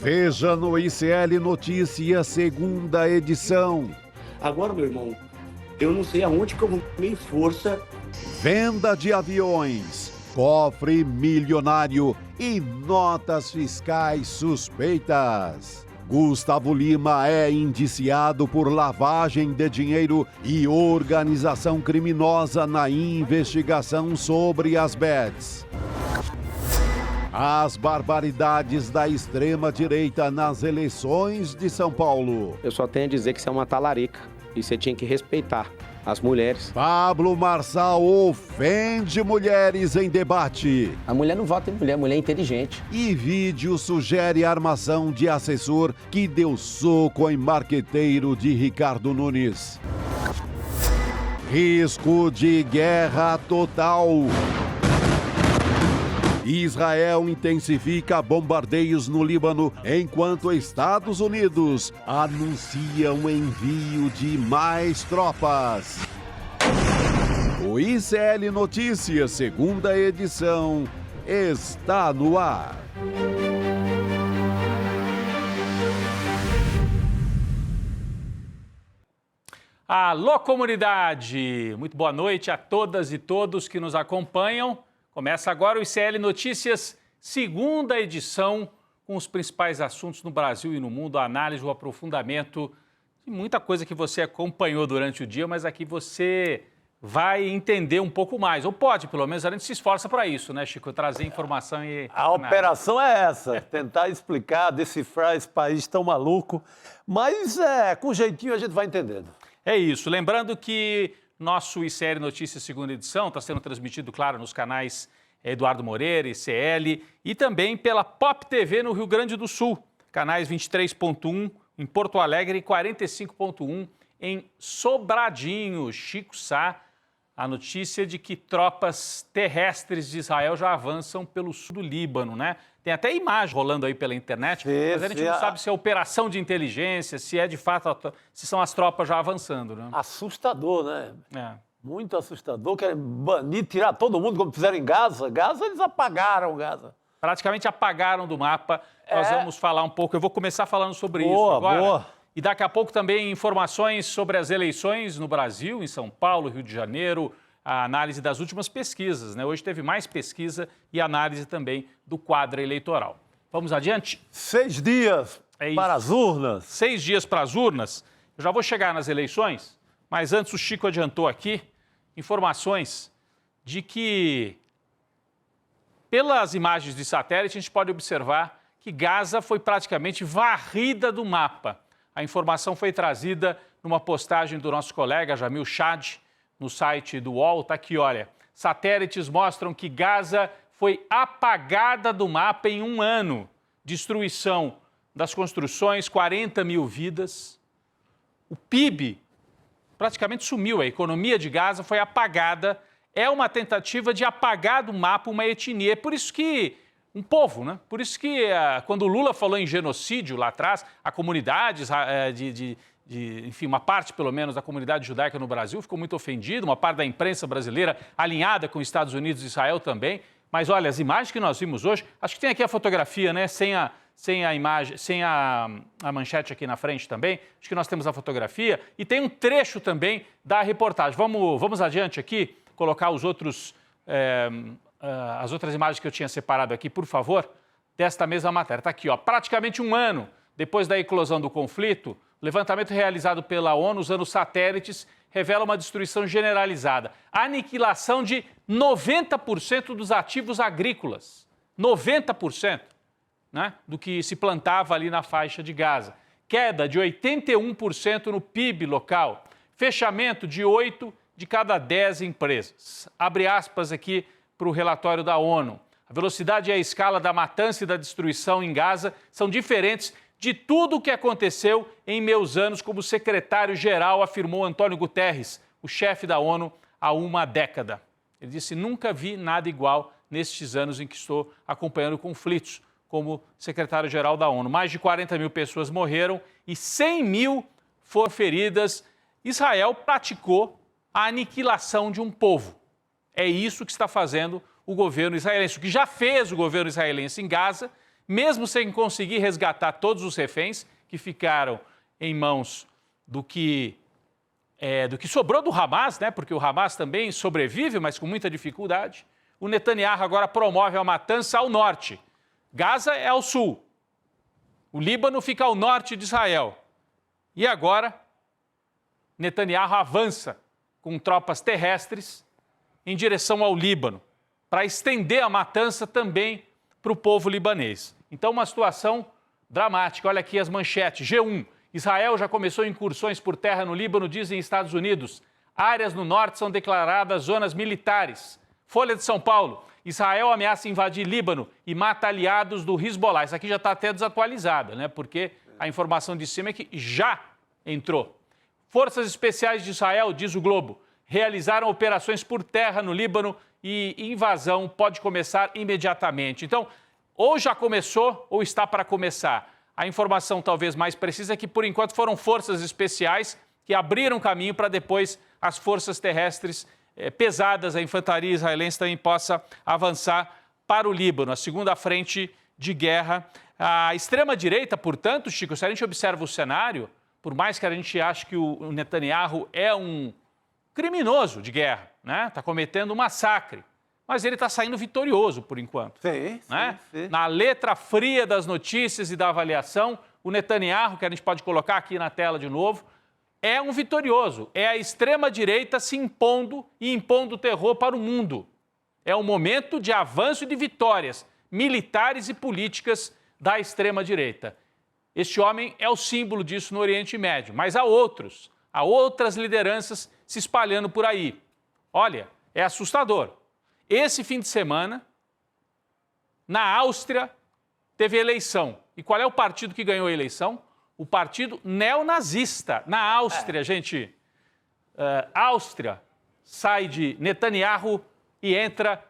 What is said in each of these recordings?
Veja no ICL Notícias, segunda edição. Agora, meu irmão, eu não sei aonde que eu vou ter força. Venda de aviões, cofre milionário e notas fiscais suspeitas. Gustavo Lima é indiciado por lavagem de dinheiro e organização criminosa na investigação sobre as bets. As barbaridades da extrema-direita nas eleições de São Paulo. Eu só tenho a dizer que isso é uma talarica e você tinha que respeitar as mulheres. Pablo Marçal ofende mulheres em debate. A mulher não vota em mulher, a mulher é inteligente. E vídeo sugere armação de assessor que deu soco em marqueteiro de Ricardo Nunes. Risco de guerra total. Israel intensifica bombardeios no Líbano, enquanto Estados Unidos anunciam envio de mais tropas. O ICL Notícias, segunda edição, está no ar. Alô, comunidade! Muito boa noite a todas e todos que nos acompanham. Começa agora o ICL Notícias, segunda edição, com os principais assuntos no Brasil e no mundo, a análise, o aprofundamento de muita coisa que você acompanhou durante o dia, mas aqui você vai entender um pouco mais, ou pode, pelo menos, a gente se esforça para isso, né, Chico? Trazer informação e... A operação é essa, tentar explicar, decifrar esse país tão maluco, mas com jeitinho a gente vai entendendo. É isso, lembrando que nosso ICL Notícias segunda edição está sendo transmitido, claro, nos canais Eduardo Moreira, ICL, e também pela Pop TV no Rio Grande do Sul, canais 23.1 em Porto Alegre e 45.1 em Sobradinho. Chico Sá, a notícia de que tropas terrestres de Israel já avançam pelo sul do Líbano, né? Tem até imagem rolando aí pela internet, mas a gente não sabe se é operação de inteligência, se é de fato, se são as tropas já avançando, né? Assustador, né? É. Muito assustador. Querem banir, tirar todo mundo, como fizeram em Gaza. Gaza, eles apagaram Gaza. Praticamente apagaram do mapa. Nós vamos falar um pouco, eu vou começar falando sobre isso agora. Boa. E daqui a pouco também informações sobre as eleições no Brasil, em São Paulo, Rio de Janeiro, a análise das últimas pesquisas, né? Hoje teve mais pesquisa e análise também do quadro eleitoral. Vamos adiante? 6 dias para as urnas. 6 dias para as urnas. Eu já vou chegar nas eleições, mas antes o Chico adiantou aqui informações de que, pelas imagens de satélite, a gente pode observar que Gaza foi praticamente varrida do mapa. A informação foi trazida numa postagem do nosso colega Jamil Chad, no site do UOL. Está aqui, olha. Satélites mostram que Gaza foi apagada do mapa em 1 ano. Destruição das construções, 40 mil vidas. O PIB praticamente sumiu. A economia de Gaza foi apagada. É uma tentativa de apagar do mapa uma etnia. É por isso que... um povo, né? Por isso que, quando o Lula falou em genocídio lá atrás, a comunidade enfim, uma parte, pelo menos, da comunidade judaica no Brasil ficou muito ofendida, uma parte da imprensa brasileira alinhada com os Estados Unidos e Israel também. Mas, olha, as imagens que nós vimos hoje, acho que tem aqui a fotografia, né? Sem a imagem, sem a manchete aqui na frente também. Acho que nós temos a fotografia e tem um trecho também da reportagem. Vamos adiante aqui, colocar os outros... as outras imagens que eu tinha separado aqui, por favor, desta mesma matéria. Está aqui, ó. Praticamente 1 ano depois da eclosão do conflito, o levantamento realizado pela ONU usando satélites revela uma destruição generalizada. A aniquilação de 90% dos ativos agrícolas. 90%, né, do que se plantava ali na faixa de Gaza. Queda de 81% no PIB local. Fechamento de 8 de cada 10 empresas. Abre aspas aqui para o relatório da ONU. A velocidade e a escala da matança e da destruição em Gaza são diferentes de tudo o que aconteceu em meus anos como secretário-geral, afirmou Antônio Guterres, o chefe da ONU, há uma década. Ele disse, nunca vi nada igual nestes anos em que estou acompanhando conflitos como secretário-geral da ONU. Mais de 40 mil pessoas morreram e 100 mil foram feridas. Israel praticou a aniquilação de um povo. É isso que está fazendo o governo israelense, o que já fez o governo israelense em Gaza mesmo sem conseguir resgatar todos os reféns que ficaram em mãos do que sobrou do Hamas, né? Porque o Hamas também sobrevive, mas com muita dificuldade. O Netanyahu agora promove a matança ao norte. Gaza é ao sul. O Líbano fica ao norte de Israel. E agora, Netanyahu avança com tropas terrestres em direção ao Líbano, para estender a matança também para o povo libanês. Então, uma situação dramática. Olha aqui as manchetes. G1. Israel já começou incursões por terra no Líbano, dizem Estados Unidos. Áreas no norte são declaradas zonas militares. Folha de São Paulo. Israel ameaça invadir Líbano e mata aliados do Hezbollah. Isso aqui já está até desatualizada, né? Porque a informação de cima é que já entrou. Forças especiais de Israel, diz o Globo, realizaram operações por terra no Líbano e invasão pode começar imediatamente. Então, ou já começou ou está para começar. A informação talvez mais precisa é que, por enquanto, foram forças especiais que abriram caminho para depois as forças terrestres pesadas, a infantaria israelense também possa avançar para o Líbano, a segunda frente de guerra. A extrema-direita, portanto, Chico, se a gente observa o cenário, por mais que a gente ache que o Netanyahu é um criminoso de guerra, né? Está cometendo um massacre, mas ele está saindo vitorioso por enquanto. Sim, né? sim. Na letra fria das notícias e da avaliação, o Netanyahu, que a gente pode colocar aqui na tela de novo, é um vitorioso. É a extrema-direita se impondo e impondo terror para o mundo. É um momento de avanço e de vitórias militares e políticas da extrema-direita. Este homem é o símbolo disso no Oriente Médio, mas há outras lideranças se espalhando por aí. Olha, é assustador. Esse fim de semana, na Áustria, teve eleição. E qual é o partido que ganhou a eleição? O partido neonazista. Na Áustria, gente. Áustria sai de Netanyahu e entra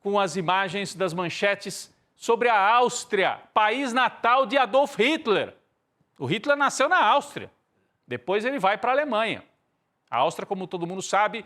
com as imagens das manchetes sobre a Áustria, país natal de Adolf Hitler. O Hitler nasceu na Áustria. Depois ele vai para a Alemanha. A Áustria, como todo mundo sabe,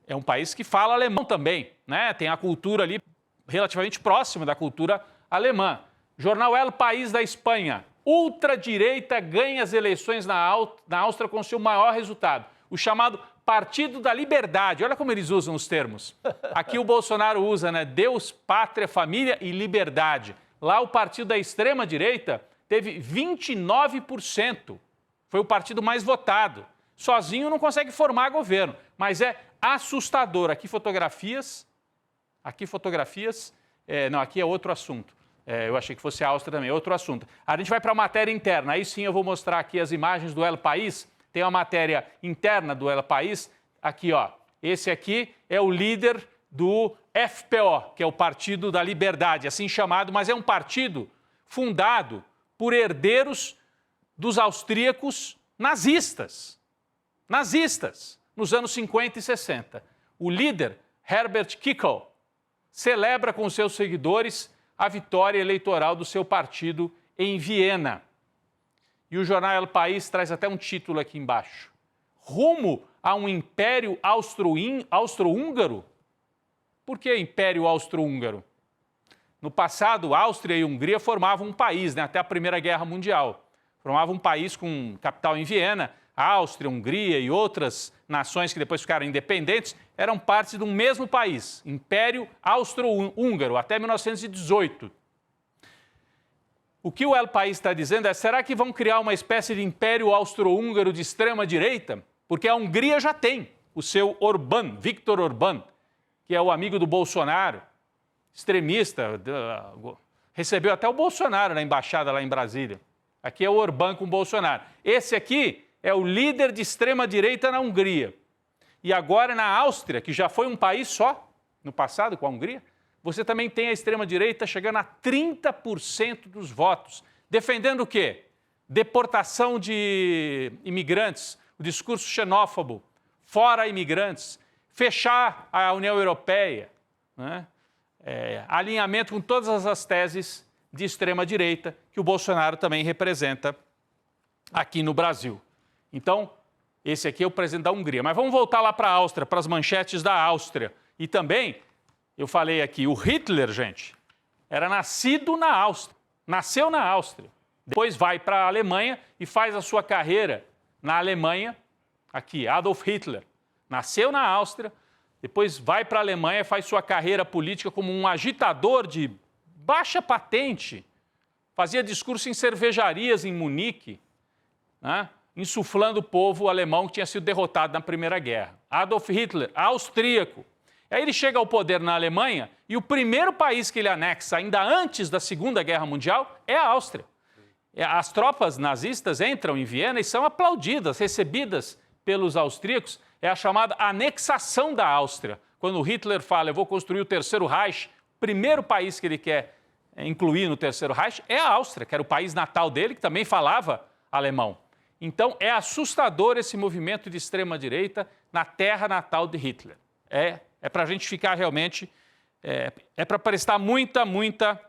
é um país que fala alemão também, né? Tem a cultura ali relativamente próxima da cultura alemã. Jornal El País da Espanha. Ultradireita ganha as eleições na Áustria com seu maior resultado. O chamado Partido da Liberdade. Olha como eles usam os termos. Aqui o Bolsonaro usa, né? Deus, pátria, família e liberdade. Lá o partido da extrema-direita teve 29%. Foi o partido mais votado. Sozinho não consegue formar governo, mas é assustador. Aqui fotografias. Não, aqui é outro assunto. Eu achei que fosse a Áustria também, outro assunto. A gente vai para a matéria interna. Aí sim eu vou mostrar aqui as imagens do El País. Tem uma matéria interna do El País. Aqui, ó. Esse aqui é o líder do FPO, que é o Partido da Liberdade, assim chamado, mas é um partido fundado por herdeiros dos austríacos nazistas. Nos anos 50 e 60. O líder, Herbert Kickl, celebra com seus seguidores a vitória eleitoral do seu partido em Viena. E o jornal El País traz até um título aqui embaixo. Rumo a um império austro-húngaro? Por que império austro-húngaro? No passado, Áustria e Hungria formavam um país, né, até a Primeira Guerra Mundial. Formavam um país com capital em Viena. A Áustria, Hungria e outras nações que depois ficaram independentes eram parte de um mesmo país, Império Austro-Húngaro, até 1918. O que o El País está dizendo é, será que vão criar uma espécie de Império Austro-Húngaro de extrema-direita? Porque a Hungria já tem o seu Orbán, Viktor Orbán, que é o amigo do Bolsonaro, extremista, recebeu até o Bolsonaro na embaixada lá em Brasília. Aqui é o Orbán com o Bolsonaro. Esse aqui é o líder de extrema-direita na Hungria. E agora na Áustria, que já foi um país só, no passado com a Hungria, você também tem a extrema-direita chegando a 30% dos votos. Defendendo o quê? Deportação de imigrantes, o discurso xenófobo, fora imigrantes, fechar a União Europeia, né? Alinhamento com todas as teses de extrema-direita que o Bolsonaro também representa aqui no Brasil. Então, esse aqui é o presidente da Hungria. Mas vamos voltar lá para a Áustria, para as manchetes da Áustria. E também, eu falei aqui, o Hitler, gente, era nascido na Áustria. nasceu na Áustria. Depois vai para a Alemanha e faz a sua carreira na Alemanha. Aqui, Adolf Hitler. Nasceu na Áustria, depois vai para a Alemanha e faz sua carreira política como um agitador de baixa patente. Fazia discurso em cervejarias em Munique, né, insuflando o povo alemão que tinha sido derrotado na Primeira Guerra. Adolf Hitler, austríaco. Aí ele chega ao poder na Alemanha e o primeiro país que ele anexa, ainda antes da Segunda Guerra Mundial, é a Áustria. As tropas nazistas entram em Viena e são aplaudidas, recebidas pelos austríacos. É a chamada anexação da Áustria. Quando Hitler fala, eu vou construir o Terceiro Reich, o primeiro país que ele quer incluir no Terceiro Reich é a Áustria, que era o país natal dele, que também falava alemão. Então, é assustador esse movimento de extrema-direita na terra natal de Hitler. É para a gente ficar realmente... É para prestar muita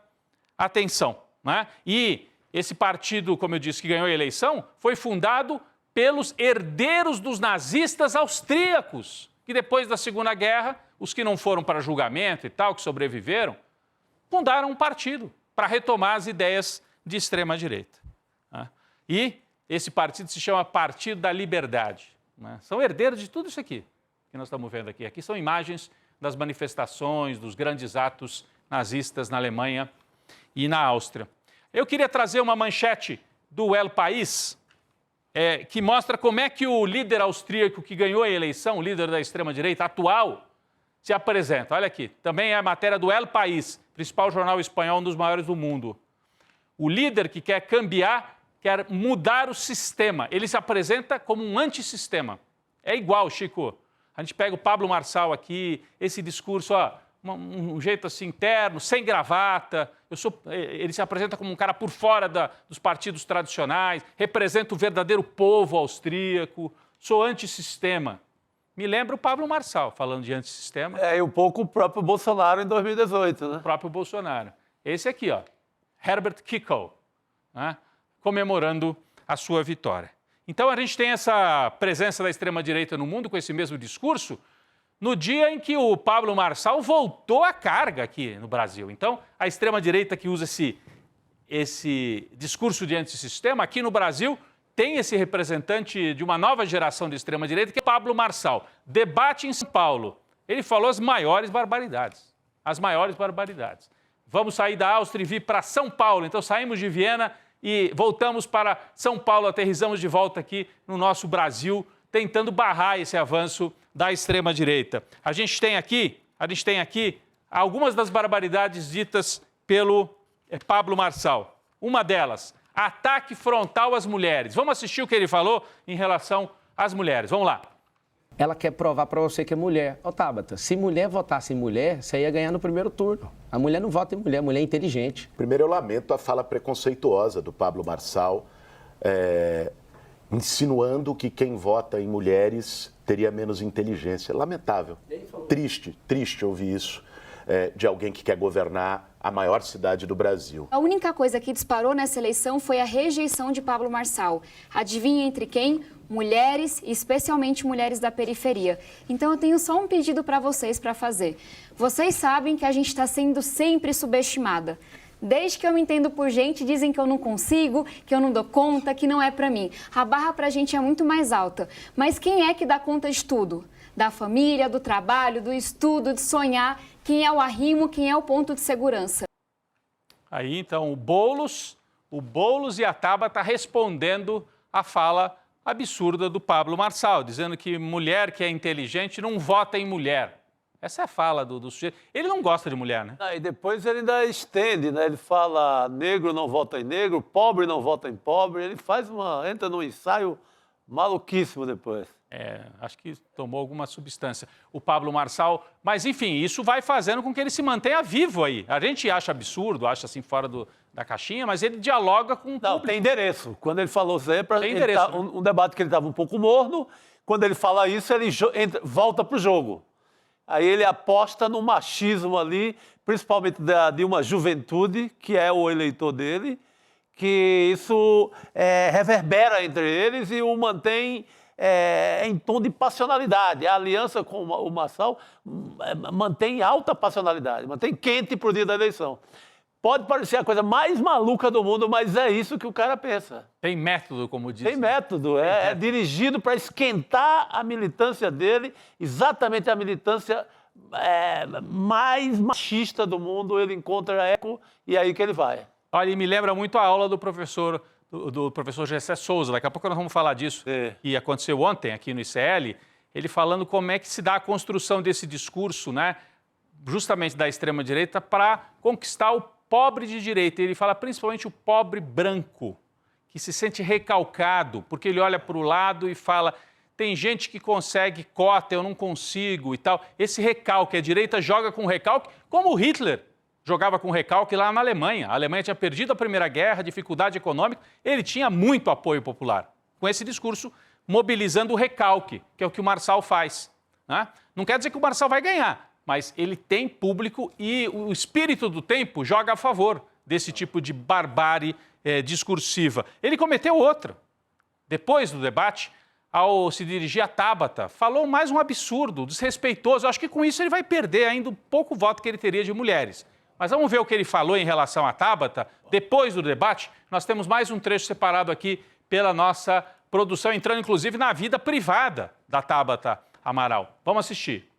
atenção, né? E esse partido, como eu disse, que ganhou a eleição, foi fundado pelos herdeiros dos nazistas austríacos, que depois da Segunda Guerra, os que não foram para julgamento e tal, que sobreviveram, fundaram um partido para retomar as ideias de extrema-direita, né? E esse partido se chama Partido da Liberdade, né? São herdeiros de tudo isso aqui que nós estamos vendo aqui. Aqui são imagens das manifestações, dos grandes atos nazistas na Alemanha e na Áustria. Eu queria trazer uma manchete do El País, que mostra como é que o líder austríaco que ganhou a eleição, o líder da extrema-direita atual, se apresenta. Olha aqui, também é a matéria do El País, principal jornal espanhol, um dos maiores do mundo. O líder que quer cambiar, quer mudar o sistema. Ele se apresenta como um antissistema. É igual, Chico. A gente pega o Pablo Marçal aqui, esse discurso, um jeito assim interno, sem gravata. Ele se apresenta como um cara por fora dos partidos tradicionais, representa o verdadeiro povo austríaco, sou antissistema. Me lembra o Pablo Marçal falando de antissistema. E um pouco o próprio Bolsonaro em 2018, né? O próprio Bolsonaro. Esse aqui, Herbert Kickl, né, comemorando a sua vitória. Então, a gente tem essa presença da extrema-direita no mundo com esse mesmo discurso no dia em que o Pablo Marçal voltou à carga aqui no Brasil. Então, a extrema-direita que usa esse discurso de antissistema, aqui no Brasil, tem esse representante de uma nova geração de extrema-direita, que é Pablo Marçal. Debate em São Paulo. Ele falou as maiores barbaridades. As maiores barbaridades. Vamos sair da Áustria e vir para São Paulo. Então, saímos de Viena e voltamos para São Paulo, aterrissamos de volta aqui no nosso Brasil, tentando barrar esse avanço da extrema-direita. A gente tem aqui algumas das barbaridades ditas pelo Pablo Marçal. Uma delas, ataque frontal às mulheres. Vamos assistir o que ele falou em relação às mulheres. Vamos lá. Ela quer provar para você que é mulher. Ô, Tabata, se mulher votasse em mulher, você ia ganhar no primeiro turno. A mulher não vota em mulher, a mulher é inteligente. Primeiro, eu lamento a fala preconceituosa do Pablo Marçal, insinuando que quem vota em mulheres teria menos inteligência. Lamentável. Triste ouvir isso de alguém que quer governar a maior cidade do Brasil. A única coisa que disparou nessa eleição foi a rejeição de Pablo Marçal. Adivinha entre quem? Mulheres, e especialmente mulheres da periferia. Então eu tenho só um pedido para vocês para fazer. Vocês sabem que a gente está sendo sempre subestimada. Desde que eu me entendo por gente, dizem que eu não consigo, que eu não dou conta, que não é para mim. A barra para a gente é muito mais alta. Mas quem é que dá conta de tudo? Da família, do trabalho, do estudo, de sonhar. Quem é o arrimo, quem é o ponto de segurança? Aí, então, o Boulos e a Tabata respondendo a fala absurda do Pablo Marçal, dizendo que mulher que é inteligente não vota em mulher. Essa é a fala do sujeito. Ele não gosta de mulher, né? E depois ele ainda estende, né? Ele fala negro não vota em negro, pobre não vota em pobre. Ele entra num ensaio maluquíssimo depois. Acho que tomou alguma substância o Pablo Marçal. Mas, enfim, isso vai fazendo com que ele se mantenha vivo aí. A gente acha absurdo, acha assim fora da caixinha, mas ele dialoga com o Não, público. tem endereço. Quando ele falou isso aí, endereço, né? Um debate que ele estava um pouco morno. Quando ele fala isso, ele volta para o jogo. Aí ele aposta no machismo ali, principalmente de uma juventude, que é o eleitor dele, que isso reverbera entre eles e o mantém em tom de passionalidade. A aliança com o Marçal mantém alta passionalidade, mantém quente para o dia da eleição. Pode parecer a coisa mais maluca do mundo, mas é isso que o cara pensa. Tem método, como diz. Tem método, é dirigido para esquentar a militância dele, exatamente a militância mais machista do mundo, ele encontra eco e é aí que ele vai. Olha, e me lembra muito a aula do professor Gessé Souza, daqui a pouco nós vamos falar disso, que aconteceu ontem aqui no ICL, ele falando como é que se dá a construção desse discurso, né, justamente da extrema-direita, para conquistar o pobre de direita. Ele fala principalmente o pobre branco, que se sente recalcado, porque ele olha para o lado e fala, tem gente que consegue cota, eu não consigo e tal. Esse recalque, a direita joga com recalque, como o Hitler jogava com recalque lá na Alemanha. A Alemanha tinha perdido a Primeira Guerra, dificuldade econômica, ele tinha muito apoio popular. Com esse discurso, mobilizando o recalque, que é o que o Marçal faz, né? Não quer dizer que o Marçal vai ganhar, mas ele tem público e o espírito do tempo joga a favor desse tipo de barbárie discursiva. Ele cometeu outra. Depois do debate, ao se dirigir a Tabata, falou mais um absurdo, desrespeitoso. Eu acho que com isso ele vai perder ainda um pouco voto que ele teria de mulheres. Mas vamos ver o que ele falou em relação a Tabata. Depois do debate, nós temos mais um trecho separado aqui pela nossa produção, entrando inclusive na vida privada da Tabata Amaral. Vamos assistir.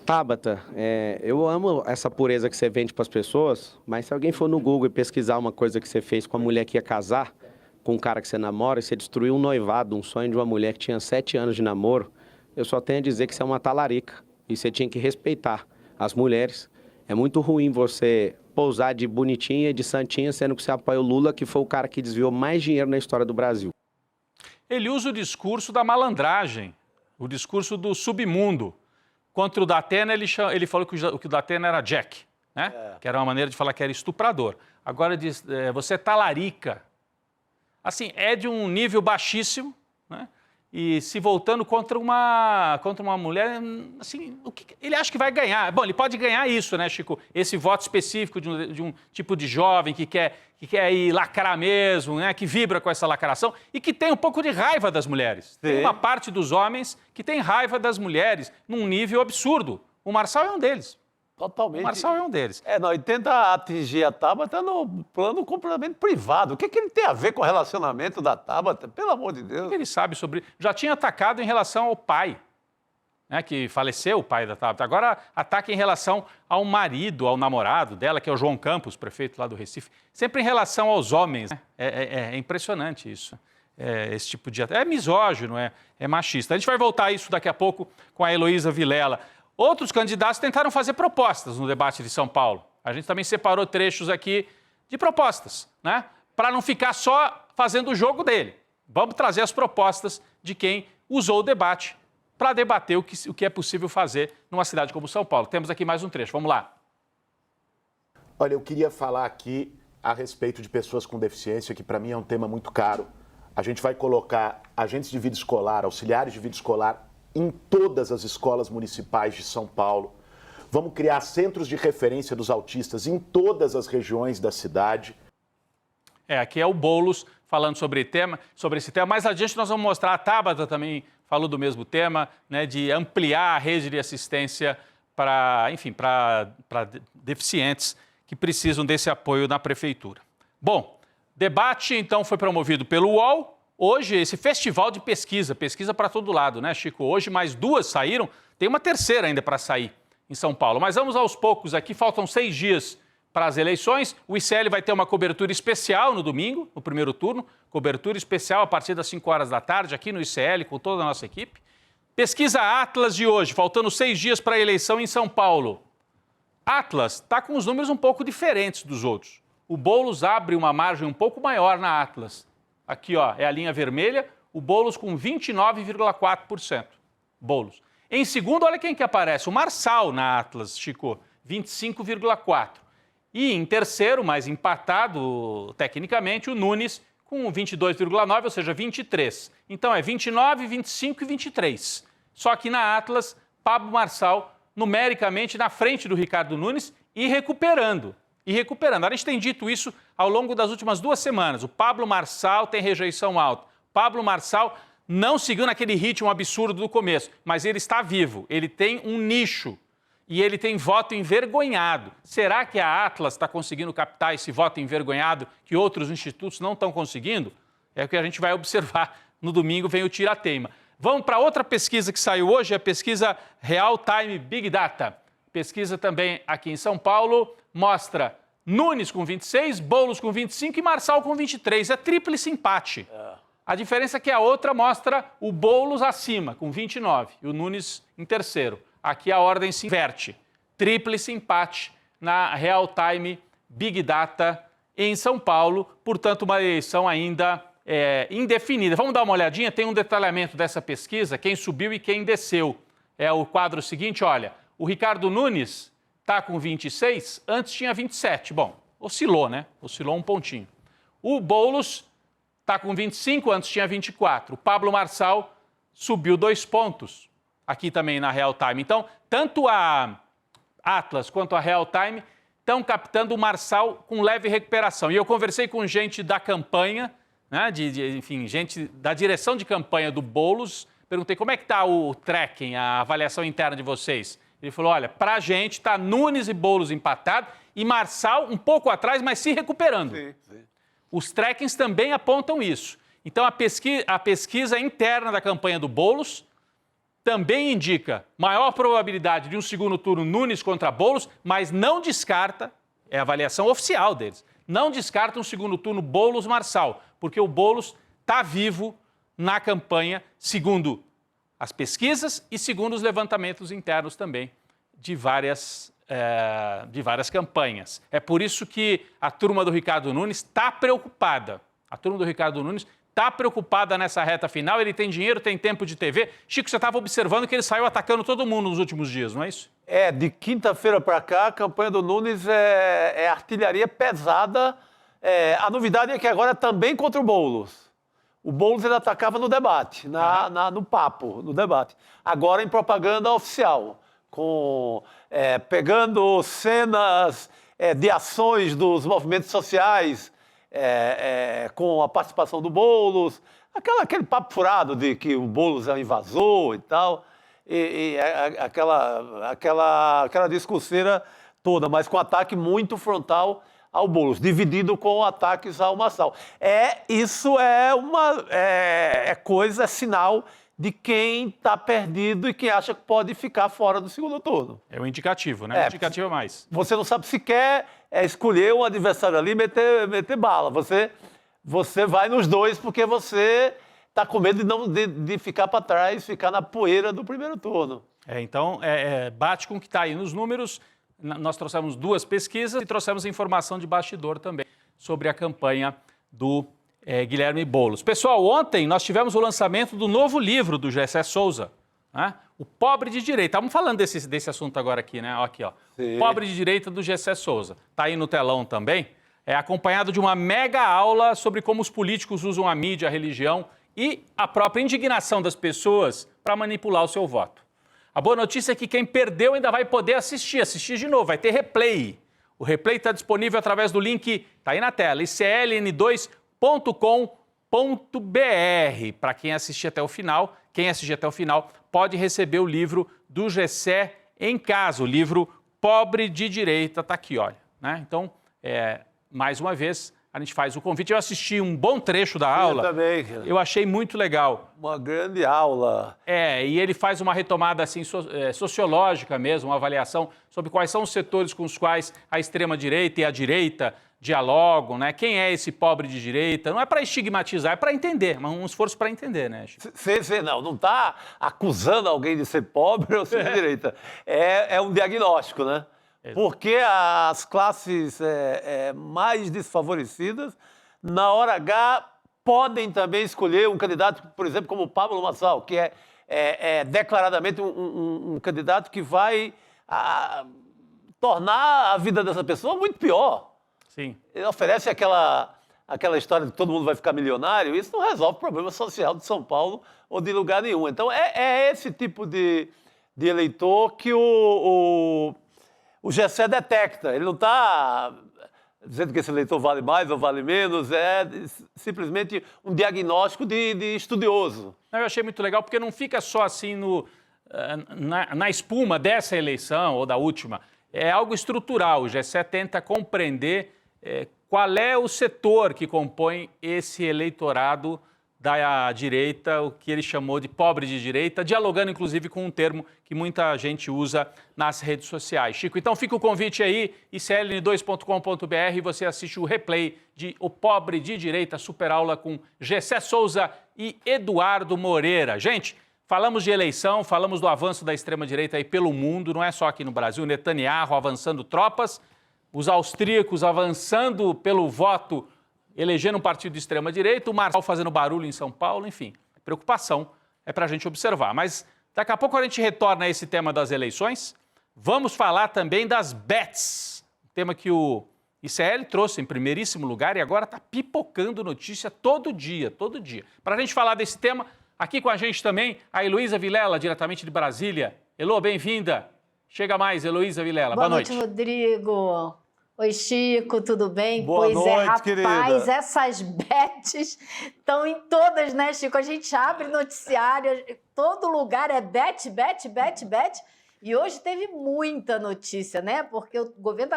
Tabata, eu amo essa pureza que você vende para as pessoas, mas se alguém for no Google e pesquisar uma coisa que você fez com a mulher que ia casar, com o cara que você namora, e você destruiu um noivado, um sonho de uma mulher que tinha 7 anos de namoro, eu só tenho a dizer que você é uma talarica e você tinha que respeitar as mulheres. É muito ruim você pousar de bonitinha, de santinha, sendo que você apoia o Lula, que foi o cara que desviou mais dinheiro na história do Brasil. Ele usa o discurso da malandragem, o discurso do submundo. Contra o Datena, ele falou que o Datena era Jack, né? Que era uma maneira de falar que era estuprador. Agora diz, você é talarica. Assim, é de um nível baixíssimo, né? E se voltando contra uma mulher, assim, ele acha que vai ganhar. Bom, ele pode ganhar isso, né, Chico? Esse voto específico de um tipo de jovem que quer ir lacrar mesmo, né? Que vibra com essa lacração e que tem um pouco de raiva das mulheres. Sim. Tem uma parte dos homens que tem raiva das mulheres num nível absurdo. O Marçal é um deles. Totalmente. O Marçal é um deles. Não, e tenta atingir a Tabata no plano completamente privado. O que ele tem a ver com o relacionamento da Tabata? Pelo amor de Deus. O que ele sabe sobre... Já tinha atacado em relação ao pai, né, que faleceu, o pai da Tabata. Agora ataca em relação ao marido, ao namorado dela, que é o João Campos, prefeito lá do Recife. Sempre em relação aos homens. Né? É impressionante isso. Esse tipo de... É misógino, é machista. A gente vai voltar a isso daqui a pouco com a Heloísa Vilela. Outros candidatos tentaram fazer propostas no debate de São Paulo. A gente também separou trechos aqui de propostas, né? Para não ficar só fazendo o jogo dele. Vamos trazer as propostas de quem usou o debate para debater o que é possível fazer numa cidade como São Paulo. Temos aqui mais um trecho. Vamos lá. Olha, eu queria falar aqui a respeito de pessoas com deficiência, que para mim é um tema muito caro. A gente vai colocar agentes de vida escolar, auxiliares de vida escolar, em todas as escolas municipais de São Paulo. Vamos criar centros de referência dos autistas em todas as regiões da cidade. Aqui é o Boulos falando sobre esse tema. Mais adiante nós vamos mostrar, a Tabata também falou do mesmo tema, né, de ampliar a rede de assistência para deficientes que precisam desse apoio na prefeitura. Bom, debate então foi promovido pelo UOL. Hoje, esse festival de pesquisa para todo lado, né, Chico? Hoje mais 2 saíram, tem uma terceira ainda para sair em São Paulo. Mas vamos aos poucos aqui, faltam 6 dias para as eleições. O ICL vai ter uma cobertura especial no domingo, no primeiro turno. Cobertura especial a partir das 5 horas da tarde, aqui no ICL, com toda a nossa equipe. Pesquisa Atlas de hoje, faltando 6 dias para a eleição em São Paulo. Atlas está com os números um pouco diferentes dos outros. O Boulos abre uma margem um pouco maior na Atlas. Aqui, ó, é a linha vermelha, o Boulos com 29,4%. Boulos. Em segundo, olha quem que aparece, o Marçal na Atlas, Chico, 25,4%. E em terceiro, mais empatado tecnicamente, o Nunes com 22,9%, ou seja, 23%. Então é 29, 25 e 23%. Só que na Atlas, Pablo Marçal, numericamente na frente do Ricardo Nunes e recuperando. A gente tem dito isso ao longo das últimas 2 semanas. O Pablo Marçal tem rejeição alta. Pablo Marçal não seguiu naquele ritmo absurdo do começo, mas ele está vivo, ele tem um nicho. e ele tem voto envergonhado. Será que a Atlas está conseguindo captar esse voto envergonhado que outros institutos não estão conseguindo? É o que a gente vai observar. No domingo vem o tira-teima. Vamos para outra pesquisa que saiu hoje, a pesquisa Real Time Big Data. Pesquisa também aqui em São Paulo, mostra Nunes com 26, Boulos com 25 e Marçal com 23. É tríplice empate. A diferença é que a outra mostra o Boulos acima, com 29, e o Nunes em terceiro. Aqui a ordem se inverte. Tríplice empate na Real Time Big Data em São Paulo. Portanto, uma eleição ainda indefinida. Vamos dar uma olhadinha? Tem um detalhamento dessa pesquisa, quem subiu e quem desceu. É o quadro seguinte, olha, o Ricardo Nunes está com 26, antes tinha 27. Bom, oscilou, né? Oscilou um pontinho. O Boulos está com 25, antes tinha 24. O Pablo Marçal subiu 2 pontos, aqui também na Real Time. Então, tanto a Atlas quanto a Real Time estão captando o Marçal com leve recuperação. E eu conversei com gente da campanha, né, enfim, gente da direção de campanha do Boulos, perguntei como é que está o tracking, a avaliação interna de vocês. Ele falou, olha, para a gente está Nunes e Boulos empatados e Marçal um pouco atrás, mas se recuperando. Sim. Os trackings também apontam isso. Então, a pesquisa interna da campanha do Boulos também indica maior probabilidade de um segundo turno Nunes contra Boulos, mas não descarta, é a avaliação oficial deles, não descarta um segundo turno Boulos-Marçal, porque o Boulos está vivo na campanha, segundo as pesquisas e segundo os levantamentos internos também de várias campanhas. É por isso que a turma do Ricardo Nunes está preocupada. A turma do Ricardo Nunes está preocupada nessa reta final. Ele tem dinheiro, tem tempo de TV. Chico, você estava observando que ele saiu atacando todo mundo nos últimos dias, não é isso? De quinta-feira para cá, a campanha do Nunes é artilharia pesada. A novidade é que agora é também contra o Boulos. O Boulos ele atacava no debate, no papo, no debate. Agora em propaganda oficial, pegando cenas de ações dos movimentos sociais, com a participação do Boulos, aquele papo furado de que o Boulos é um invasor e tal, aquela discurseira toda, mas com ataque muito frontal ao Boulos, dividido com ataques ao Marçal. Isso é sinal de quem está perdido e quem acha que pode ficar fora do segundo turno. É um indicativo, né? Indicativo é mais. Você não sabe se quer escolher um adversário ali e meter bala. Você vai nos dois porque você está com medo de ficar para trás, ficar na poeira do primeiro turno. Então, bate com o que está aí nos números. Nós trouxemos 2 pesquisas e trouxemos informação de bastidor também sobre a campanha do Guilherme Boulos. Pessoal, ontem nós tivemos o lançamento do novo livro do Gessé Souza, né? O Pobre de Direita. Estamos falando desse assunto agora aqui, né? Aqui, ó. Sim. Pobre de Direita do Gessé Souza. Está aí no telão também. É acompanhado de uma mega aula sobre como os políticos usam a mídia, a religião e a própria indignação das pessoas para manipular o seu voto. A boa notícia é que quem perdeu ainda vai poder assistir de novo, vai ter replay. O replay está disponível através do link, está aí na tela, icln2.com.br. Para quem assistir até o final, pode receber o livro do Gessé em casa, o livro Pobre de Direita, está aqui, olha. Né? Então, mais uma vez, a gente faz o convite. Eu assisti um bom trecho da aula. Eu também. Eu achei muito legal. Uma grande aula. E ele faz uma retomada assim, sociológica mesmo, uma avaliação sobre quais são os setores com os quais a extrema-direita e a direita dialogam, né? Quem é esse pobre de direita? Não é para estigmatizar, é para entender, mas um esforço para entender, né, Chico? Você não está acusando alguém de ser pobre ou ser de direita. É um diagnóstico, né? Porque as classes mais desfavorecidas, na hora H, podem também escolher um candidato, por exemplo, como o Pablo Marçal, que é declaradamente um candidato que vai tornar a vida dessa pessoa muito pior. Sim. Ele oferece aquela história de que todo mundo vai ficar milionário, isso não resolve o problema social de São Paulo ou de lugar nenhum. Então, é esse tipo de eleitor que o Gessé detecta. Ele não está dizendo que esse eleitor vale mais ou vale menos, é simplesmente um diagnóstico de estudioso. Eu achei muito legal, porque não fica só assim na espuma dessa eleição ou da última, é algo estrutural. O GSE tenta compreender qual é o setor que compõe esse eleitorado da direita, o que ele chamou de pobre de direita, dialogando inclusive com um termo que muita gente usa nas redes sociais. Chico, então fica o convite aí, icln2.com.br, e você assiste o replay de O Pobre de Direita, super aula com Gessé Souza e Eduardo Moreira. Gente, falamos de eleição, falamos do avanço da extrema-direita aí pelo mundo, não é só aqui no Brasil, Netanyahu avançando tropas, os austríacos avançando pelo voto, elegendo um partido de extrema-direita, o Marçal fazendo barulho em São Paulo, enfim, preocupação é para a gente observar. Mas daqui a pouco a gente retorna a esse tema das eleições. Vamos falar também das bets, tema que o ICL trouxe em primeiríssimo lugar e agora está pipocando notícia todo dia, todo dia. Para a gente falar desse tema, aqui com a gente também a Heloísa Vilela, diretamente de Brasília. Elô, bem-vinda. Chega mais, Heloísa Vilela. Boa noite. Boa noite, Rodrigo. Oi, Chico, tudo bem? Boa noite, rapaz, querida. Essas bets estão em todas, né, Chico? A gente abre noticiário, todo lugar é bet. E hoje teve muita notícia, né? Porque o governo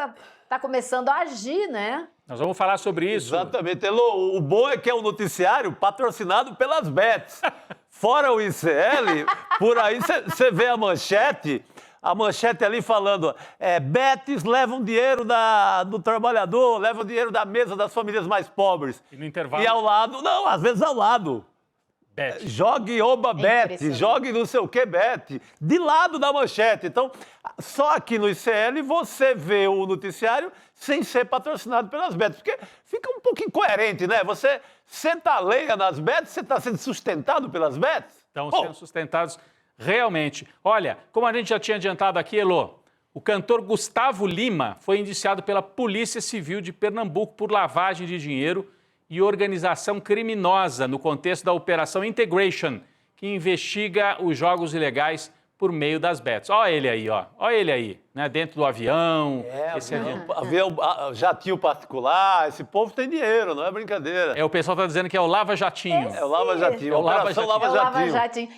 tá começando a agir, né? Nós vamos falar sobre isso. Exatamente. Elô, o bom é que é um noticiário patrocinado pelas bets. Fora o ICL, por aí você vê a manchete ali falando, bets levam dinheiro do trabalhador, levam dinheiro da mesa das famílias mais pobres. E no intervalo? E ao lado, não, às vezes ao lado. Bet. Jogue oba bet, jogue não sei o que bet, de lado da manchete. Então, só aqui no ICL você vê o noticiário sem ser patrocinado pelas bets, porque fica um pouco incoerente, né? Você senta a lenha nas bets, você está sendo sustentado pelas bets? Estão sendo sustentados realmente. Olha, como a gente já tinha adiantado aqui, Elô, o cantor Gustavo Lima foi indiciado pela Polícia Civil de Pernambuco por lavagem de dinheiro e organização criminosa no contexto da Operação Integration, que investiga os jogos ilegais por meio das bets. Olha ele aí, ó. Olha ele aí, né? Dentro do avião. Avião, jatinho particular, esse povo tem dinheiro, não é brincadeira. O pessoal está dizendo que é o Lava Jatinho. É o Lava Jatinho, É o Operação Lava Jatinho.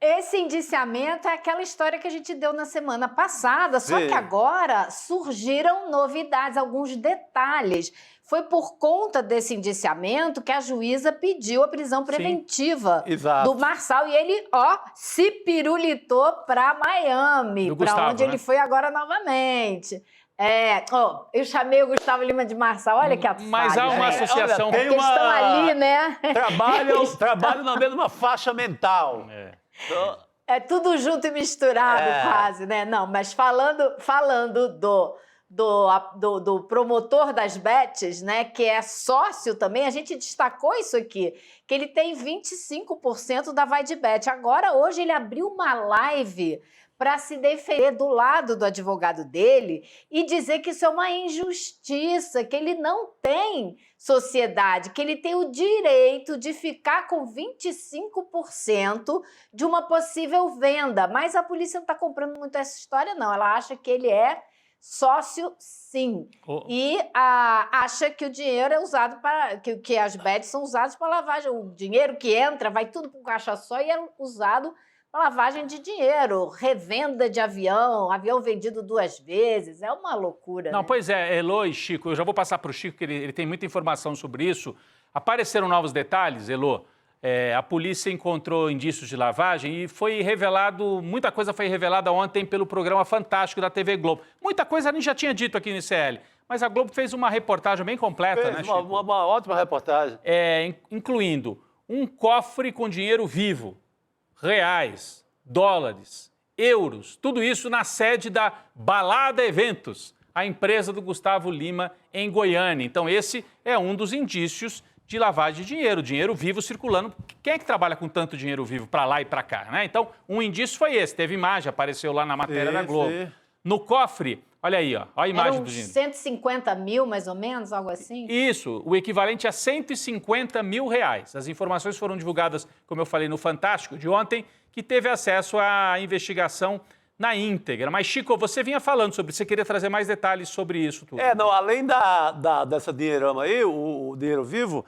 Esse indiciamento é aquela história que a gente deu na semana passada, só que agora surgiram novidades, alguns detalhes. Foi por conta desse indiciamento que a juíza pediu a prisão preventiva do Marçal e ele, se pirulitou para Miami, para onde ele foi agora novamente. Eu chamei o Gustavo Lima de Marçal, olha que afalho. Mas há uma associação... Olha, eles estão ali, né? Trabalham na mesma faixa mental. É tudo junto e misturado quase, né? Não, mas falando do promotor das bets, né, que é sócio também, a gente destacou isso aqui, que ele tem 25% da Vai de Bet. Agora, hoje, ele abriu uma live para se defender do lado do advogado dele e dizer que isso é uma injustiça, que ele não tem sociedade, que ele tem o direito de ficar com 25% de uma possível venda. Mas a polícia não está comprando muito essa história, não. Ela acha que ele é sócio, sim. E acha que o dinheiro é usado para... que as bets são usadas para lavagem. O dinheiro que entra vai tudo para um caixa só e é usado para lavagem de dinheiro, revenda de avião vendido 2 vezes. É uma loucura. Não, né? Pois é, Elô e Chico, eu já vou passar para o Chico, que ele tem muita informação sobre isso. Apareceram novos detalhes, Elô. A polícia encontrou indícios de lavagem e foi revelado, muita coisa foi revelada ontem pelo programa Fantástico da TV Globo. Muita coisa a gente já tinha dito aqui no ICL, mas a Globo fez uma reportagem bem completa, né, Chico? Uma ótima reportagem. Incluindo um cofre com dinheiro vivo, reais, dólares, euros, tudo isso na sede da Balada Eventos, a empresa do Gustavo Lima em Goiânia. Então esse é um dos indícios de lavagem de dinheiro vivo circulando. Quem é que trabalha com tanto dinheiro vivo para lá e para cá, né? Então, um indício foi esse, teve imagem, apareceu lá na matéria da Globo. No cofre, olha aí, ó a imagem do dinheiro. 150 mil, mais ou menos, algo assim? Isso, o equivalente a 150 mil reais. As informações foram divulgadas, como eu falei, no Fantástico de ontem, que teve acesso à investigação na íntegra. Mas, Chico, você vinha falando sobre, você queria trazer mais detalhes sobre isso tudo. Além dessa dinheirama aí, o dinheiro vivo,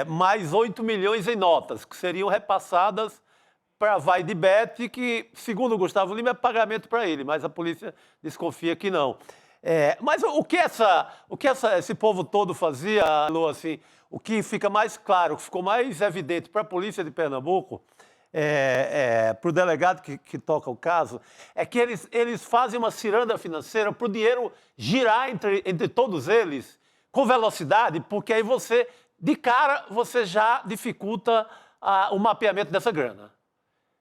mais 8 milhões em notas, que seriam repassadas para a Vai de Bet, que, segundo o Gustavo Lima, é pagamento para ele, mas a polícia desconfia que não. Mas o que esse povo todo fazia, Alô, assim, o que fica mais claro, o que ficou mais evidente para a polícia de Pernambuco, para o delegado que toca o caso, é que eles fazem uma ciranda financeira para o dinheiro girar entre todos eles com velocidade, porque aí de cara, você já dificulta o mapeamento dessa grana.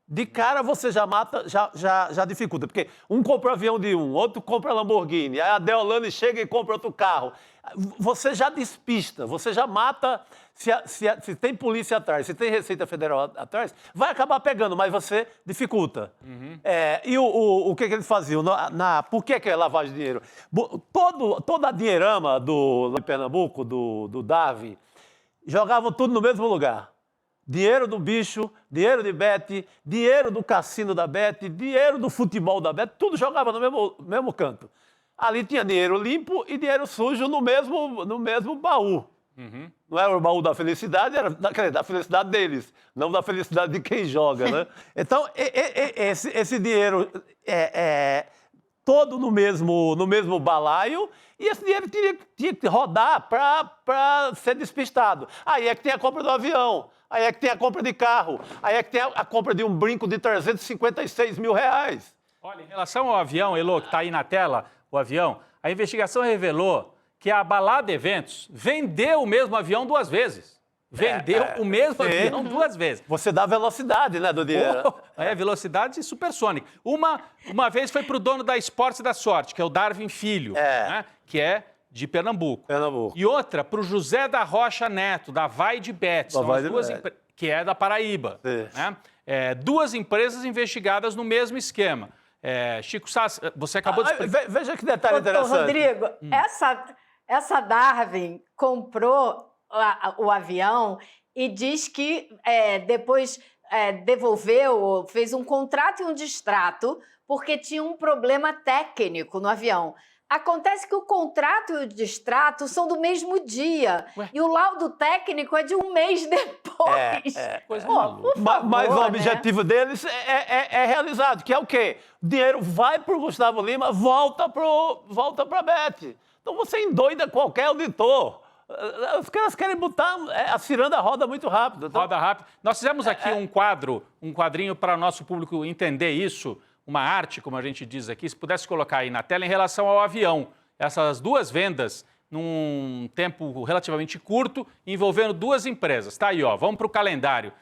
De cara, você já dificulta, porque um compra o avião de um, outro compra a Lamborghini, aí a Deolane chega e compra outro carro. Você já despista, você já mata. Se tem polícia atrás, se tem Receita Federal atrás, vai acabar pegando, mas você dificulta. E o que eles faziam? Por que é lavagem de dinheiro? Toda a dinheirama do Pernambuco, do Darwin, jogavam tudo no mesmo lugar. Dinheiro do bicho, dinheiro de Bet, dinheiro do cassino da Bet, dinheiro do futebol da Bet, tudo jogava no mesmo canto. Ali tinha dinheiro limpo e dinheiro sujo no mesmo baú. Não era o baú da felicidade, era da felicidade deles, não da felicidade de quem joga, né? Então, esse dinheiro todo no mesmo balaio, e esse dinheiro tinha que rodar para ser despistado. Aí é que tem a compra do avião, aí é que tem a compra de carro, aí é que tem a compra de um brinco de 356 mil reais. Olha, em relação ao avião, Elô, que está aí na tela, o avião, a investigação revelou que a Balada Eventos vendeu o mesmo avião 2 vezes. Vendeu o mesmo avião 2 vezes. Você dá velocidade, né, do dinheiro? Velocidade supersônica. Uma vez foi para o dono da Esporte da Sorte, que é o Darwin Filho, né, que é de Pernambuco. E outra para o José da Rocha Neto, da Vai de Bet, que é da Paraíba. Né? 2 empresas investigadas no mesmo esquema. Chico Sassi, você acabou de explicar. Veja que detalhe interessante. Rodrigo, essa Darwin comprou o avião e diz que depois devolveu, fez um contrato e um distrato porque tinha um problema técnico no avião. Acontece que o contrato e o distrato são do mesmo dia. E o laudo técnico é de 1 mês depois. Coisa maluca. Mas o objetivo deles é realizado, que é o quê? O dinheiro vai para o Gustavo Lima, volta para a Bet. Então você endoida qualquer auditor. Os caras querem botar a ciranda roda muito rápido. Então... Roda rápido. Nós fizemos aqui um quadrinho para o nosso público entender isso, uma arte, como a gente diz aqui, se pudesse colocar aí na tela, em relação ao avião. Essas 2 vendas, num tempo relativamente curto, envolvendo 2 empresas. Tá aí, ó, vamos para o calendário.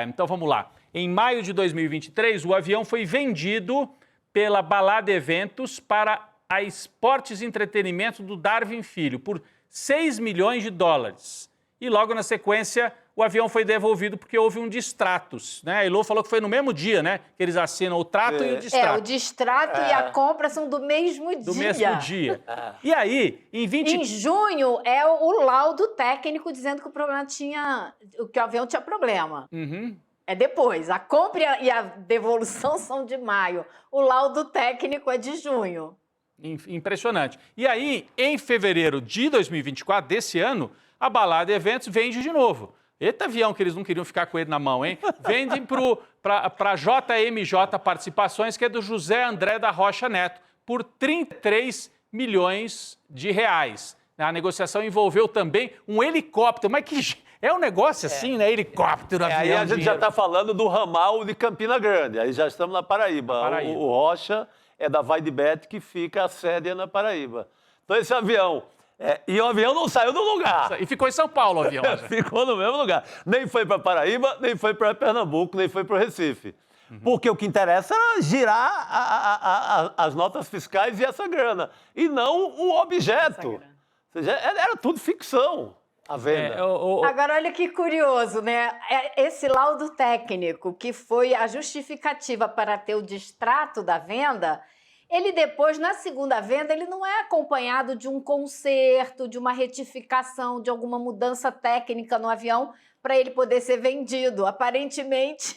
Então, vamos lá. Em maio de 2023, o avião foi vendido pela Balada Eventos para a Esportes Entretenimento do Darwin Filho, por $6 milhões. E logo na sequência, o avião foi devolvido porque houve um distratos, né? A Elô falou que foi no mesmo dia, né? Que eles assinam o trato e o distrato. O distrato e a compra são do mesmo dia. Do mesmo dia. E aí, em junho, é o laudo técnico dizendo que que o avião tinha problema. É depois. A compra e a devolução são de maio. O laudo técnico é de junho. Impressionante. E aí, em fevereiro de 2024, desse ano, a Balada Eventos vende de novo. Eita avião que eles não queriam ficar com ele na mão, hein? Vendem para a JMJ Participações, que é do José André da Rocha Neto, por R$33 milhões. A negociação envolveu também um helicóptero. Mas que é um negócio assim, né? Helicóptero, avião, aí a gente já está falando do ramal de Campina Grande. Aí já estamos na Paraíba. O Rocha é da Vai de Bet, que fica a sede na Paraíba. Então esse avião... e o avião não saiu do lugar. E ficou em São Paulo o avião. Ficou no mesmo lugar. Nem foi para Paraíba, nem foi para Pernambuco, nem foi para o Recife. Porque o que interessa era girar as notas fiscais e essa grana. E não o objeto. Ou seja, era tudo ficção. A venda. Agora, olha que curioso, né? Esse laudo técnico, que foi a justificativa para ter o distrato da venda, ele depois, na segunda venda, ele não é acompanhado de um conserto, de uma retificação, de alguma mudança técnica no avião para ele poder ser vendido. Aparentemente,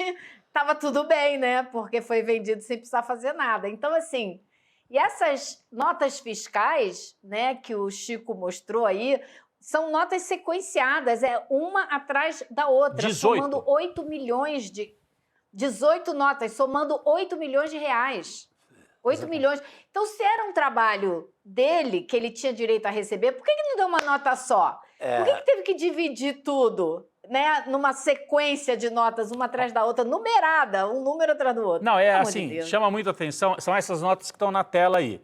estava tudo bem, né? Porque foi vendido sem precisar fazer nada. Então, assim... E essas notas fiscais, né, que o Chico mostrou aí, são notas sequenciadas, uma atrás da outra, 18. somando 8 milhões de... 18 notas, somando 8 milhões de reais. 8 milhões. Então, se era um trabalho dele, que ele tinha direito a receber, por que não deu uma nota só? Por que teve que dividir tudo, né? Numa sequência de notas, uma atrás da outra, numerada, um número atrás do outro? Não, é assim, chama muita atenção, são essas notas que estão na tela aí.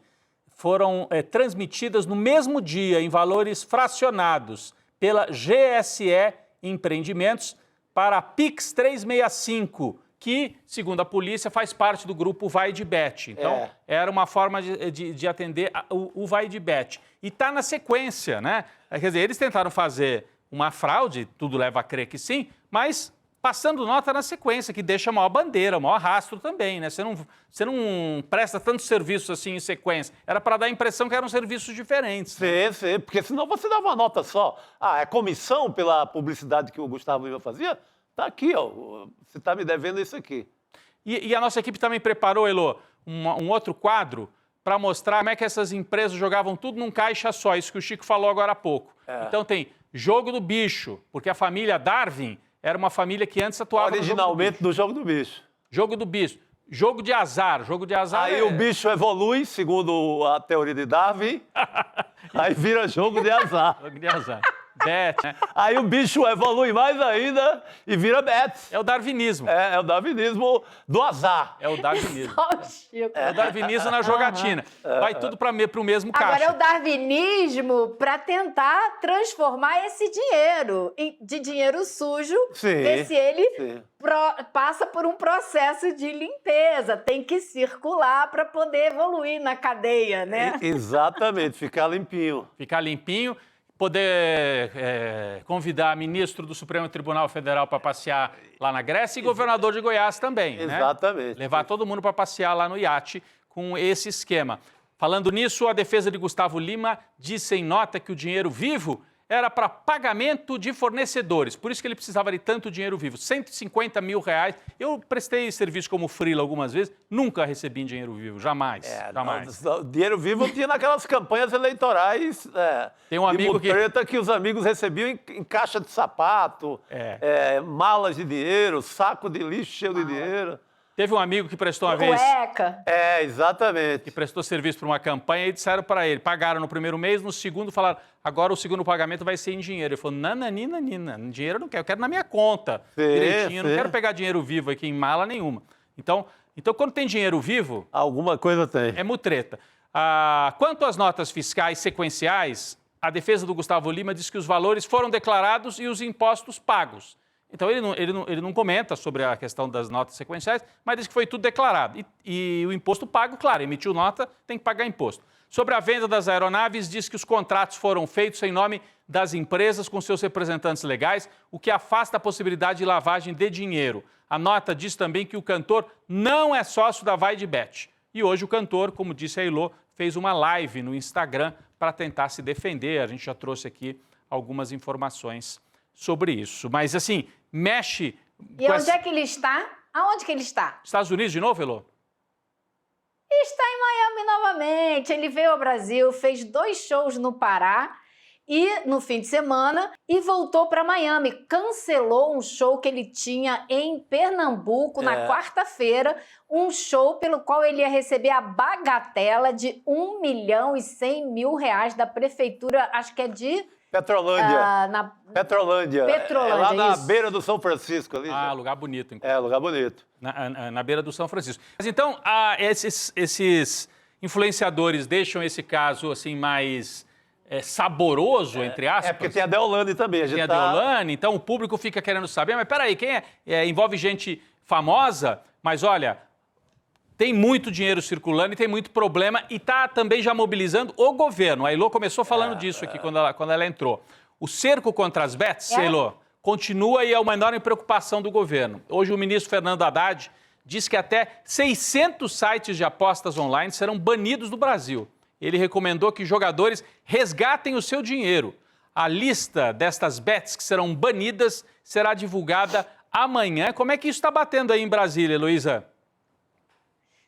Foram transmitidas no mesmo dia, em valores fracionados, pela GSE Empreendimentos para a Pix 365, que, segundo a polícia, faz parte do grupo Vai de Bet. Então, era uma forma de atender o Vai de Bet. E está na sequência, né? Quer dizer, eles tentaram fazer uma fraude, tudo leva a crer que sim, mas passando nota na sequência, que deixa a maior bandeira, o maior rastro também, né? Você não presta tantos serviços assim em sequência. Era para dar a impressão que eram serviços diferentes. Né? Sim, porque senão você dava uma nota só. Ah, é comissão pela publicidade que o Gustavo Lima fazia? Tá aqui, ó. Você está me devendo isso aqui. E a nossa equipe também preparou, Elô, um outro quadro para mostrar como é que essas empresas jogavam tudo num caixa só, isso que o Chico falou agora há pouco. Então tem jogo do bicho, porque a família Darwin era uma família que antes atuava originalmente no jogo do bicho. Jogo do bicho. Jogo de azar. Jogo de azar. Aí o bicho evolui, segundo a teoria de Darwin, aí vira jogo de azar. Jogo de azar. Bet, né? Aí o bicho evolui mais ainda e vira bet. É o darwinismo. É o darwinismo do azar. É o darwinismo. É o darwinismo na jogatina. Vai tudo para o mesmo caixa. Agora é o darwinismo para tentar transformar esse dinheiro de dinheiro sujo, ver se ele passa por um processo de limpeza. Tem que circular para poder evoluir na cadeia, né? Exatamente, ficar limpinho. Ficar limpinho. Poder convidar ministro do Supremo Tribunal Federal para passear lá na Grécia e governador de Goiás também. Exatamente. Né? Levar todo mundo para passear lá no iate com esse esquema. Falando nisso, a defesa de Gustavo Lima disse em nota que o dinheiro vivo era para pagamento de fornecedores. Por isso que ele precisava de tanto dinheiro vivo, 150 mil reais. Eu prestei serviço como freela algumas vezes, nunca recebi em dinheiro vivo, jamais. Jamais. Não, dinheiro vivo tinha naquelas campanhas eleitorais Tem um amigo de mutreta que os amigos recebiam em caixa de sapato, malas de dinheiro, saco de lixo cheio de dinheiro. Teve um amigo que prestou uma vez... Cueca. Exatamente. Que prestou serviço para uma campanha e disseram para ele, pagaram no primeiro mês, no segundo falaram, agora o segundo pagamento vai ser em dinheiro. Ele falou, nananina, dinheiro eu não quero, eu quero na minha conta, direitinho, eu não quero pegar dinheiro vivo aqui em mala nenhuma. Então quando tem dinheiro vivo... Alguma coisa tem. É mutreta. Quanto às notas fiscais sequenciais, a defesa do Gustavo Lima diz que os valores foram declarados e os impostos pagos. Então, ele não comenta sobre a questão das notas sequenciais, mas diz que foi tudo declarado. E o imposto pago, claro, emitiu nota, tem que pagar imposto. Sobre a venda das aeronaves, diz que os contratos foram feitos em nome das empresas com seus representantes legais, o que afasta a possibilidade de lavagem de dinheiro. A nota diz também que o cantor não é sócio da Vai de Bet. E hoje o cantor, como disse a Elô, fez uma live no Instagram para tentar se defender. A gente já trouxe aqui algumas informações sobre isso. Mas, assim, mexe... E onde é que ele está? Aonde que ele está? Estados Unidos de novo, Elô? Está em Miami novamente. Ele veio ao Brasil, fez 2 shows no Pará e no fim de semana e voltou para Miami. Cancelou um show que ele tinha em Pernambuco na quarta-feira, um show pelo qual ele ia receber a bagatela de R$1.100.000 da prefeitura, acho que é de... Petrolândia. Petrolândia. Petrolândia, lá na isso. beira do São Francisco. Ali, lugar bonito. Lugar bonito. Na beira do São Francisco. Mas então, esses influenciadores deixam esse caso assim mais saboroso, entre aspas? Porque tem a Deolane também. Tem a Deolane, então o público fica querendo saber, mas peraí, quem envolve gente famosa, mas olha... Tem muito dinheiro circulando e tem muito problema e está também já mobilizando o governo. A Elô começou falando disso aqui quando ela entrou. O cerco contra as bets, Elô, continua e é uma enorme preocupação do governo. Hoje o ministro Fernando Haddad diz que até 600 sites de apostas online serão banidos do Brasil. Ele recomendou que jogadores resgatem o seu dinheiro. A lista destas bets que serão banidas será divulgada amanhã. Como é que isso está batendo aí em Brasília, Heloísa?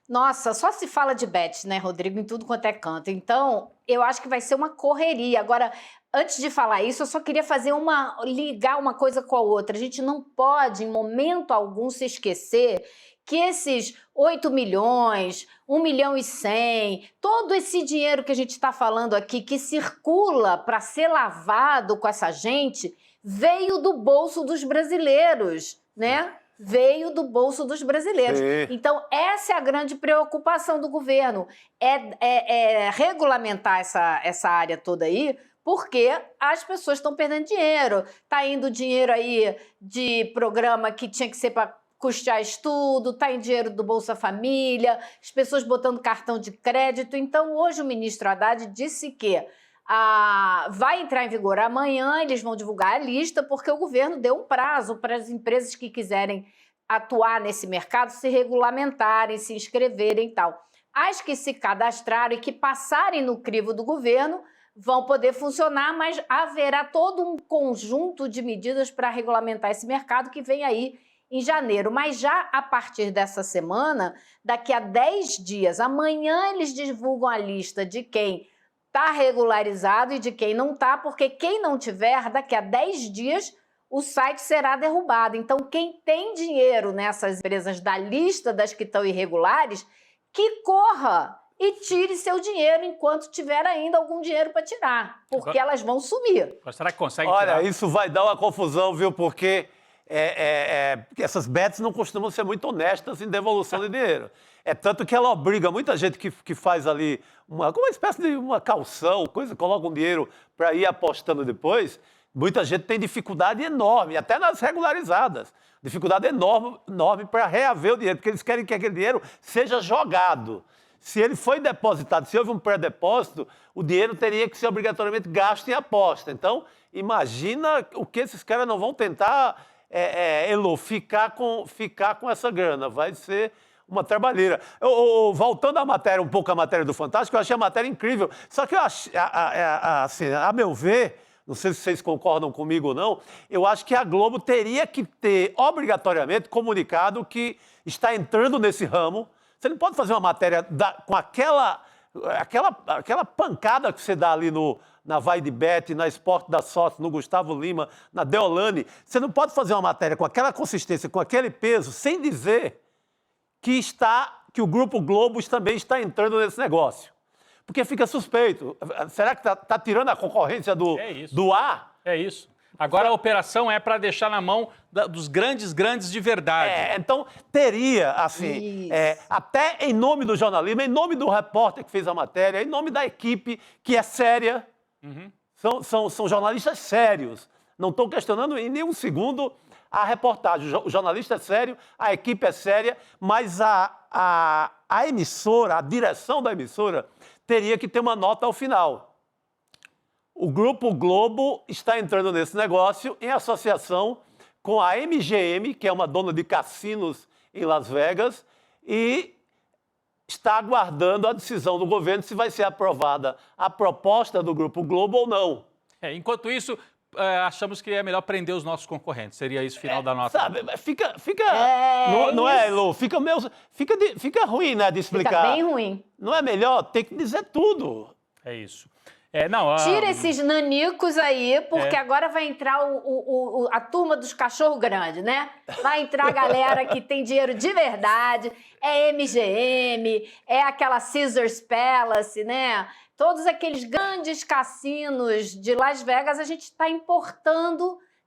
Nossa, só se fala de bet, né, Rodrigo, em tudo quanto é canto. Então, eu acho que vai ser uma correria. Agora, antes de falar isso, eu só queria ligar uma coisa com a outra. A gente não pode, em momento algum, se esquecer que esses 8 milhões, 1 milhão e 100, todo esse dinheiro que a gente está falando aqui, que circula para ser lavado com essa gente, veio do bolso dos brasileiros, né? Veio do bolso dos brasileiros. Sim. Então, essa é a grande preocupação do governo, é regulamentar essa área toda aí, porque as pessoas estão perdendo dinheiro. Está indo dinheiro aí de programa que tinha que ser para custear estudo, está em dinheiro do Bolsa Família, as pessoas botando cartão de crédito. Então, hoje o ministro Haddad disse que vai entrar em vigor amanhã, eles vão divulgar a lista, porque o governo deu um prazo para as empresas que quiserem atuar nesse mercado se regulamentarem, se inscreverem e tal. As que se cadastraram e que passarem no crivo do governo vão poder funcionar, mas haverá todo um conjunto de medidas para regulamentar esse mercado que vem aí em janeiro. Mas já a partir dessa semana, daqui a 10 dias, amanhã eles divulgam a lista de quem está regularizado e de quem não está, porque quem não tiver, daqui a 10 dias, o site será derrubado. Então, quem tem dinheiro nessas empresas da lista das que estão irregulares, que corra e tire seu dinheiro enquanto tiver ainda algum dinheiro para tirar, porque elas vão sumir. Mas será que consegue Olha, tirar? isso vai dar uma confusão, viu? Porque essas bets não costumam ser muito honestas em devolução de dinheiro. É tanto que ela obriga muita gente que faz ali uma espécie de uma calção, coloca um dinheiro para ir apostando depois. Muita gente tem dificuldade enorme, até nas regularizadas. Dificuldade enorme para reaver o dinheiro, porque eles querem que aquele dinheiro seja jogado. Se ele foi depositado, se houve um pré-depósito, o dinheiro teria que ser obrigatoriamente gasto em aposta. Então, imagina o que esses caras não vão tentar, Elô, ficar com essa grana. Vai ser uma trabalheira. Voltando à matéria, um pouco à matéria do Fantástico, eu achei a matéria incrível. Só que eu achei, assim, a meu ver, não sei se vocês concordam comigo ou não, eu acho que a Globo teria que ter, obrigatoriamente, comunicado que está entrando nesse ramo. Você não pode fazer uma matéria com aquela pancada que você dá ali na Vai de Bet, na Esporte da Sorte, no Gustavo Lima, na Deolane. Você não pode fazer uma matéria com aquela consistência, com aquele peso, sem dizer que o Grupo Globo também está entrando nesse negócio. Porque fica suspeito. Será que está tirando a concorrência do ar? É isso. Agora a operação é para deixar na mão dos grandes de verdade. Então teria, assim, até em nome do jornalismo, em nome do repórter que fez a matéria, em nome da equipe que é séria, são jornalistas sérios. Não estou questionando em nenhum segundo a reportagem. O jornalista é sério, a equipe é séria, mas a emissora, a direção da emissora, teria que ter uma nota ao final. O Grupo Globo está entrando nesse negócio em associação com a MGM, que é uma dona de cassinos em Las Vegas, e está aguardando a decisão do governo se vai ser aprovada a proposta do Grupo Globo ou não. Enquanto isso, achamos que é melhor prender os nossos concorrentes. Seria isso o final da nossa... Sabe, não é, Elô? Fica ruim, né, de explicar. Fica bem ruim. Não é melhor? Tem que dizer tudo. É isso. Tira esses nanicos aí, porque agora vai entrar a turma dos cachorro grande, né? Vai entrar a galera que tem dinheiro de verdade, é MGM, é aquela Caesars Palace, né? Todos aqueles grandes cassinos de Las Vegas, a gente está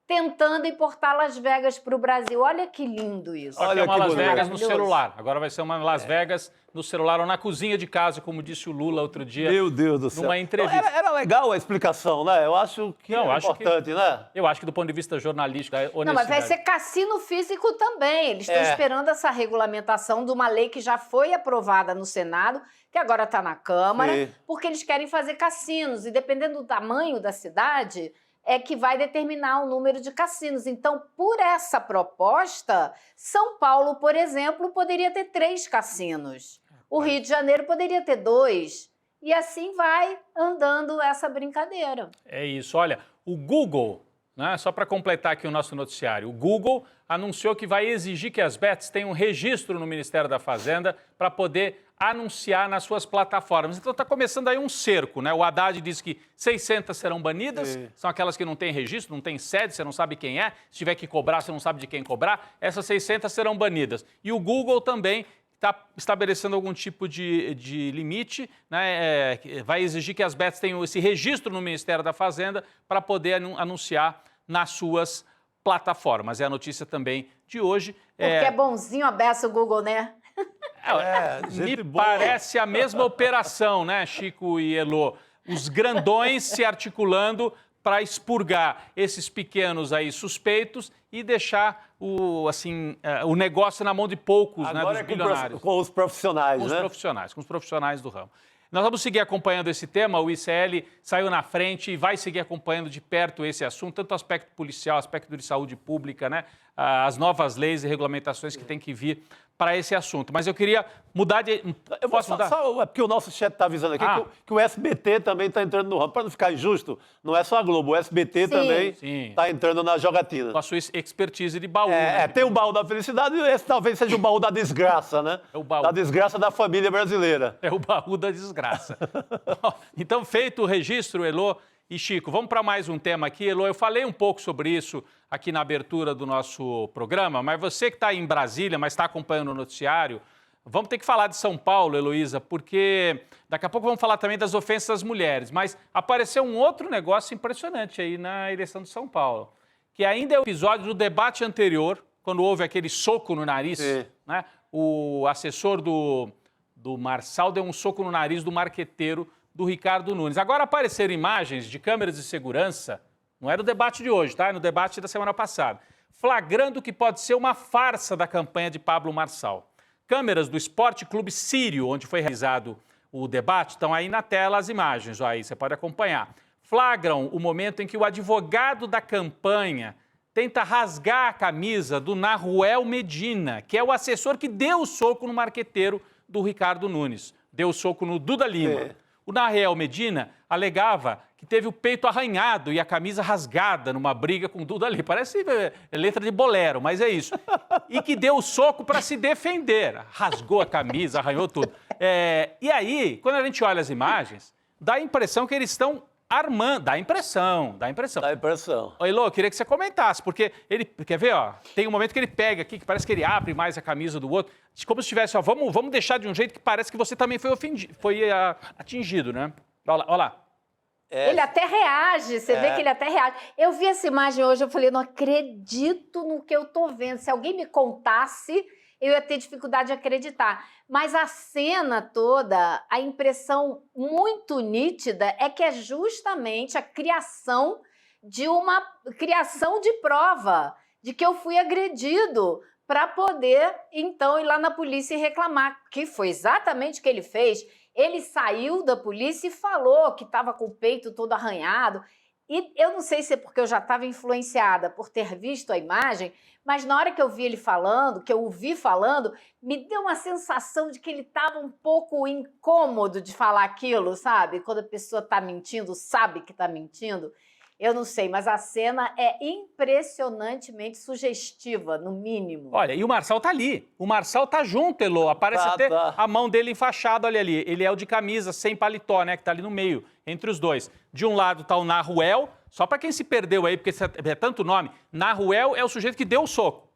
tentando importar Las Vegas para o Brasil. Olha que lindo isso. Olha, é uma Las Vegas no celular. Agora vai ser uma Las Vegas no celular ou na cozinha de casa, como disse o Lula outro dia. Meu Deus do céu. Numa entrevista. Era legal a explicação, né? Eu acho que é importante, né? Eu acho que do ponto de vista jornalístico, honestidade. Não, mas vai ser cassino físico também. Eles estão esperando essa regulamentação de uma lei que já foi aprovada no Senado, que agora está na Câmara, porque eles querem fazer cassinos. E dependendo do tamanho da cidade, é que vai determinar o número de cassinos. Então, por essa proposta, São Paulo, por exemplo, poderia ter 3 cassinos. O Rio de Janeiro poderia ter 2. E assim vai andando essa brincadeira. É isso. Olha, o Google né? Só para completar aqui o nosso noticiário, o Google anunciou que vai exigir que as bets tenham um registro no Ministério da Fazenda para poder anunciar nas suas plataformas. Então está começando aí um cerco, né? O Haddad diz que 600 serão banidas, são aquelas que não têm registro, não têm sede, você não sabe quem é, se tiver que cobrar, você não sabe de quem cobrar, essas 600 serão banidas. E o Google também está estabelecendo algum tipo de limite, né? Vai exigir que as bets tenham esse registro no Ministério da Fazenda para poder anunciar nas suas plataformas. É a notícia também de hoje. Porque é bonzinho abeça o Google, né? Me parece a mesma operação, né, Chico e Elô? Os grandões se articulando para expurgar esses pequenos aí suspeitos e deixar o negócio na mão de poucos, né, dos bilionários. Com os profissionais, com né? Com os profissionais do ramo. Nós vamos seguir acompanhando esse tema, o ICL saiu na frente e vai seguir acompanhando de perto esse assunto, tanto o aspecto policial, aspecto de saúde pública, né? As novas leis e regulamentações que têm que vir para esse assunto. Mas eu queria mudar de... Posso mudar? É porque o nosso chat está avisando aqui que o SBT também está entrando no ramo. Para não ficar injusto, não é só a Globo, o SBT também está entrando na jogatina. Com a sua expertise de baú. Né? Tem o baú da felicidade e esse talvez seja o baú da desgraça, né? É o baú. Da desgraça da família brasileira. É o baú da desgraça. Então, feito o registro, Elô e Chico, vamos para mais um tema aqui. Elô, eu falei um pouco sobre isso aqui na abertura do nosso programa, mas você que está em Brasília, mas está acompanhando o noticiário, vamos ter que falar de São Paulo, Heloísa, porque daqui a pouco vamos falar também das ofensas às mulheres, mas apareceu um outro negócio impressionante aí na eleição de São Paulo, que ainda é o episódio do debate anterior, quando houve aquele soco no nariz, né? O assessor do Marçal deu um soco no nariz do marqueteiro do Ricardo Nunes. Agora apareceram imagens de câmeras de segurança, não era o debate de hoje, tá? É no debate da semana passada, flagrando o que pode ser uma farsa da campanha de Pablo Marçal. Câmeras do Esporte Clube Sírio, onde foi realizado o debate, estão aí na tela as imagens, ó, aí você pode acompanhar. Flagram o momento em que o advogado da campanha tenta rasgar a camisa do Naruel Medina, que é o assessor que deu o soco no marqueteiro do Ricardo Nunes. Deu o soco no Duda Lima. O Naruel Medina alegava que teve o peito arranhado e a camisa rasgada numa briga com o Duda Lima. Parece letra de bolero, mas é isso. E que deu o soco para se defender. Rasgou a camisa, arranhou tudo. E aí, quando a gente olha as imagens, dá a impressão que eles estão armando. Dá a impressão. Ô, Elô, eu queria que você comentasse, porque ele, quer ver, ó, tem um momento que ele pega aqui, que parece que ele abre mais a camisa do outro, como se tivesse, ó, vamos deixar de um jeito que parece que você também foi atingido, né? Olha lá. Ele até reage, você vê que ele até reage. Eu vi essa imagem hoje, eu falei, não acredito no que eu tô vendo. Se alguém me contasse, eu ia ter dificuldade de acreditar. Mas a cena toda, a impressão muito nítida é que é justamente a criação de prova de que eu fui agredido para poder, então, ir lá na polícia e reclamar, que foi exatamente o que ele fez. Ele saiu da polícia e falou que estava com o peito todo arranhado. E eu não sei se é porque eu já estava influenciada por ter visto a imagem, mas na hora que eu vi ele falando, que eu o vi falando, me deu uma sensação de que ele estava um pouco incômodo de falar aquilo, sabe? Quando a pessoa está mentindo, sabe que está mentindo. Eu não sei, mas a cena é impressionantemente sugestiva, no mínimo. Olha, e o Marçal tá ali. O Marçal tá junto, Elô. Aparece até a mão dele enfaixada, olha ali. Ele é o de camisa, sem paletó, né? Que tá ali no meio, entre os dois. De um lado tá o Naruel, só para quem se perdeu aí, porque é tanto nome. Naruel é o sujeito que deu o soco.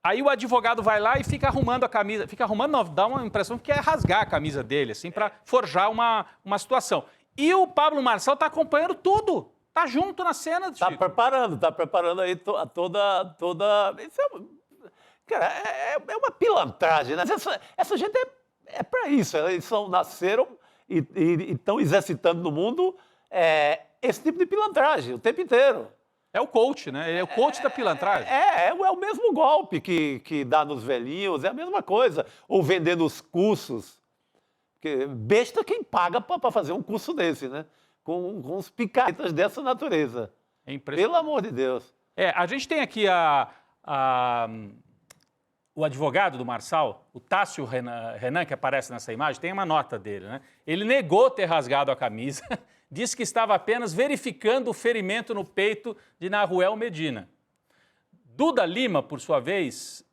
Aí o advogado vai lá e fica arrumando a camisa. Fica arrumando, não, dá uma impressão que quer rasgar a camisa dele, assim, para forjar uma situação. E o Pablo Marçal tá acompanhando tudo. Tá junto na cena, Chico. Tá preparando aí toda... Isso cara, é uma pilantragem, né? Essa gente é para isso. Eles nasceram e estão exercitando no mundo esse tipo de pilantragem o tempo inteiro. É o coach, né? Ele é o coach da pilantragem. É o mesmo golpe que dá nos velhinhos, é a mesma coisa. Ou vendendo os cursos. Porque besta quem paga para fazer um curso desse, né? Com uns picaretas dessa natureza. É impressionante. Pelo amor de Deus. A gente tem aqui o advogado do Marçal, o Tássio Renan, que aparece nessa imagem, tem uma nota dele, né? Ele negou ter rasgado a camisa, disse que estava apenas verificando o ferimento no peito de Naruel Medina. Duda Lima, por sua vez,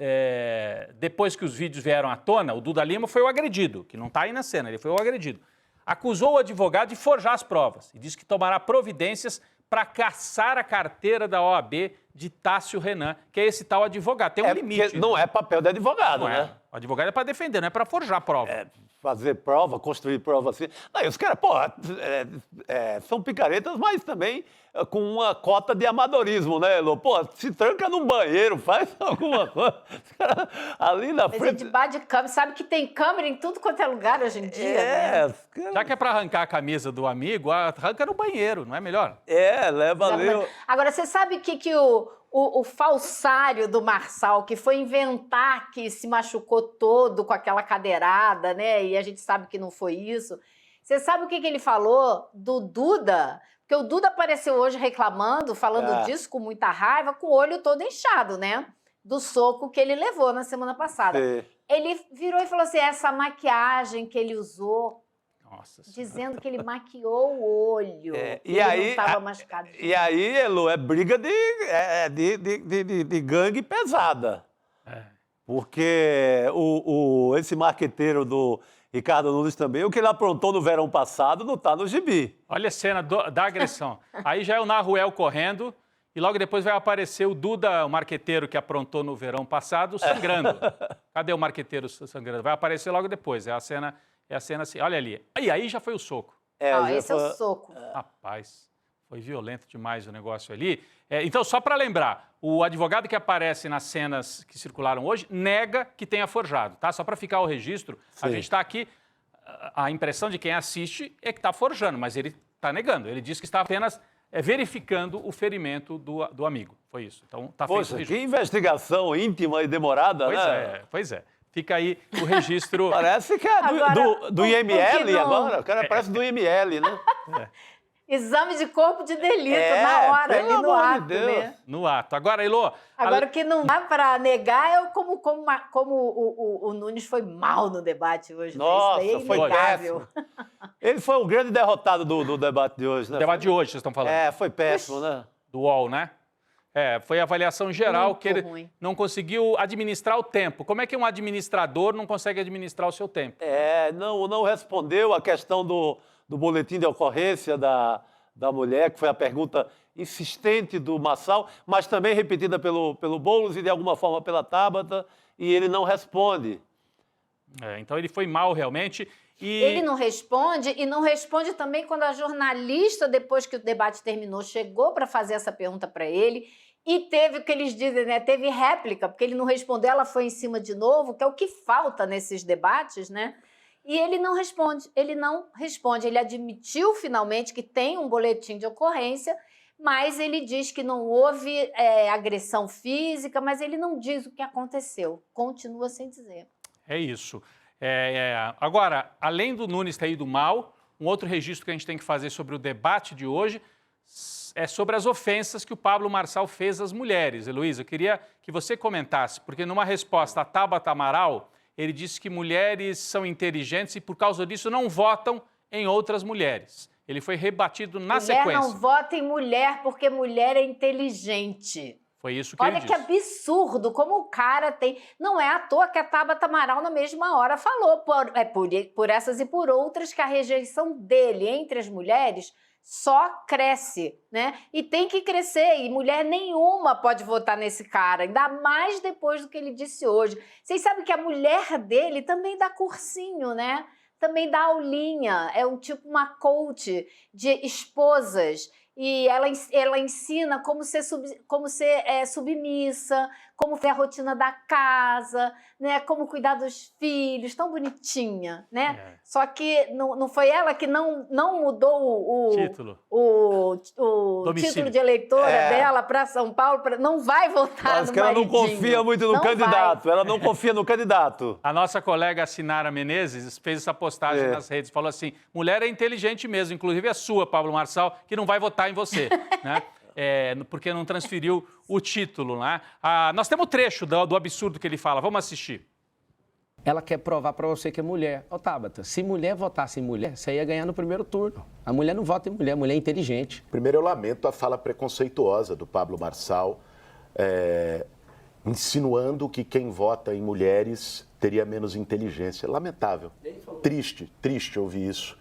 depois que os vídeos vieram à tona, o Duda Lima foi o agredido, que não está aí na cena, ele foi o agredido. Acusou o advogado de forjar as provas e disse que tomará providências para caçar a carteira da OAB de Tássio Renan, que é esse tal advogado. Tem um limite. Não é papel de advogado, Não né? O advogado é para defender, não é para forjar prova. Fazer prova, construir prova assim. Não, os caras, são picaretas, mas também com uma cota de amadorismo, né, Elô? Pô, se tranca num banheiro, faz alguma coisa. Os caras ali na Mas frente... é de bar de câmera, sabe que tem câmera em tudo quanto é lugar hoje em dia, né? os caras- Já que é para arrancar a camisa do amigo, arranca no banheiro, não é melhor? leva ali... Agora, você sabe que o falsário do Marçal, que foi inventar que se machucou todo com aquela cadeirada, né? E a gente sabe que não foi isso. Você sabe o que ele falou do Duda? Porque o Duda apareceu hoje reclamando, falando disso com muita raiva, com o olho todo inchado, né? Do soco que ele levou na semana passada. Sim. Ele virou e falou assim, essa maquiagem que ele usou, Nossa Senhora. dizendo que ele maquiou o olho, que e ele aí, não estava machucado. E aí, Elô, é briga de gangue pesada. Porque esse marqueteiro do Ricardo Nunes também, o que ele aprontou no verão passado não está no gibi. Olha a cena da agressão. Aí já é o Naruel correndo e logo depois vai aparecer o Duda, o marqueteiro que aprontou no verão passado, sangrando. Cadê o marqueteiro sangrando? Vai aparecer logo depois. É a cena assim. Olha ali. Aí já foi o soco. Esse é o soco. Rapaz, foi violento demais o negócio ali. Então, só para lembrar, o advogado que aparece nas cenas que circularam hoje nega que tenha forjado, tá? Só para ficar o registro, a gente está aqui, a impressão de quem assiste é que está forjando, mas ele está negando. Ele diz que está apenas verificando o ferimento do amigo. Foi isso. Então, está feito o Poxa, registro. que investigação íntima e demorada, né? Pois é. Fica aí o registro. Parece que é Agora, do IML não? agora. O cara parece do IML, né? Exame de corpo de delito, na hora, pelo ali no amor de ato, Deus. né? No ato. Agora, Elô... Agora, o que não dá para negar é como o Nunes foi mal no debate hoje. Nossa, né? Isso daí é foi inegável. péssimo. Ele foi o grande derrotado do debate de hoje, né? O debate de hoje, vocês estão falando. Foi péssimo, né? Do UOL, né? Foi a avaliação geral Muito que ele ruim. não conseguiu administrar o tempo. Como é que um administrador não consegue administrar o seu tempo? Não respondeu a questão do boletim de ocorrência da mulher, que foi a pergunta insistente do Marçal, mas também repetida pelo Boulos e de alguma forma pela Tabata, e ele não responde. Então ele foi mal realmente. Ele não responde, e não responde também quando a jornalista, depois que o debate terminou, chegou para fazer essa pergunta para ele, e teve o que eles dizem, né? Teve réplica, porque ele não respondeu, ela foi em cima de novo, que é o que falta nesses debates, né? E ele não responde, ele admitiu finalmente que tem um boletim de ocorrência, mas ele diz que não houve agressão física, mas ele não diz o que aconteceu, continua sem dizer. É isso. Agora, além do Nunes ter ido mal, um outro registro que a gente tem que fazer sobre o debate de hoje é sobre as ofensas que o Pablo Marçal fez às mulheres. Heloísa, eu queria que você comentasse, porque numa resposta a Tabata Amaral, ele disse que mulheres são inteligentes e, por causa disso, não votam em outras mulheres. Ele foi rebatido na sequência. Mulher não vota em mulher porque mulher é inteligente. Foi isso que ele disse. Olha que absurdo, como o cara tem... Não é à toa que a Tabata Amaral, na mesma hora, falou por essas e por outras que a rejeição dele entre as mulheres só cresce, né? E tem que crescer, e mulher nenhuma pode votar nesse cara, ainda mais depois do que ele disse hoje. Vocês sabem que a mulher dele também dá cursinho, né? Também dá aulinha, é uma coach de esposas, e ela ensina como ser submissa, como fazer a rotina da casa, né? Como cuidar dos filhos, tão bonitinha, né? Só que não foi ela que não mudou o título de eleitora dela para São Paulo, não vai votar Mas no que ela não maridinho. confia muito no candidato, ela não confia no candidato. A nossa colega Sinara Menezes fez essa postagem nas redes, falou assim, mulher é inteligente mesmo, inclusive a sua, Pablo Marçal, que não vai votar em você, né? Porque não transferiu o título, né? Nós temos um trecho do absurdo que ele fala, vamos assistir. ela quer provar para você que é mulher. Ô, Tabata, se mulher votasse em mulher, você ia ganhar no primeiro turno. A mulher não vota em mulher, a mulher é inteligente. Primeiro, eu lamento a fala preconceituosa do Pablo Marçal, insinuando que quem vota em mulheres teria menos inteligência. Lamentável. Triste ouvir isso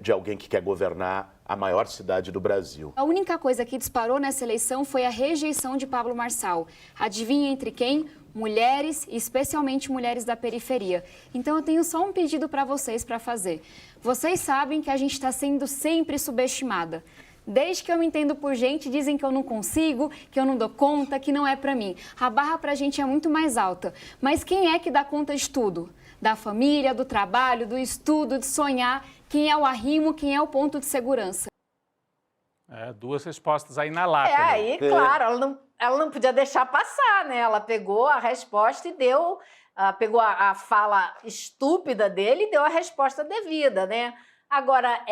de alguém que quer governar a maior cidade do Brasil. A única coisa que disparou nessa eleição foi a rejeição de Pablo Marçal. Adivinha entre quem? Mulheres, especialmente mulheres da periferia. Então eu tenho só um pedido para vocês para fazer. Vocês sabem que a gente está sendo sempre subestimada. Desde que eu me entendo por gente, dizem que eu não consigo, que eu não dou conta, que não é para mim. A barra para a gente é muito mais alta. Mas quem é que dá conta de tudo? Da família, do trabalho, do estudo, de sonhar. Quem é o arrimo, quem é o ponto de segurança? Duas respostas aí na lata. Aí, claro, ela não podia deixar passar, né? Ela pegou a resposta e deu... pegou a fala estúpida dele e deu a resposta devida, né? Agora,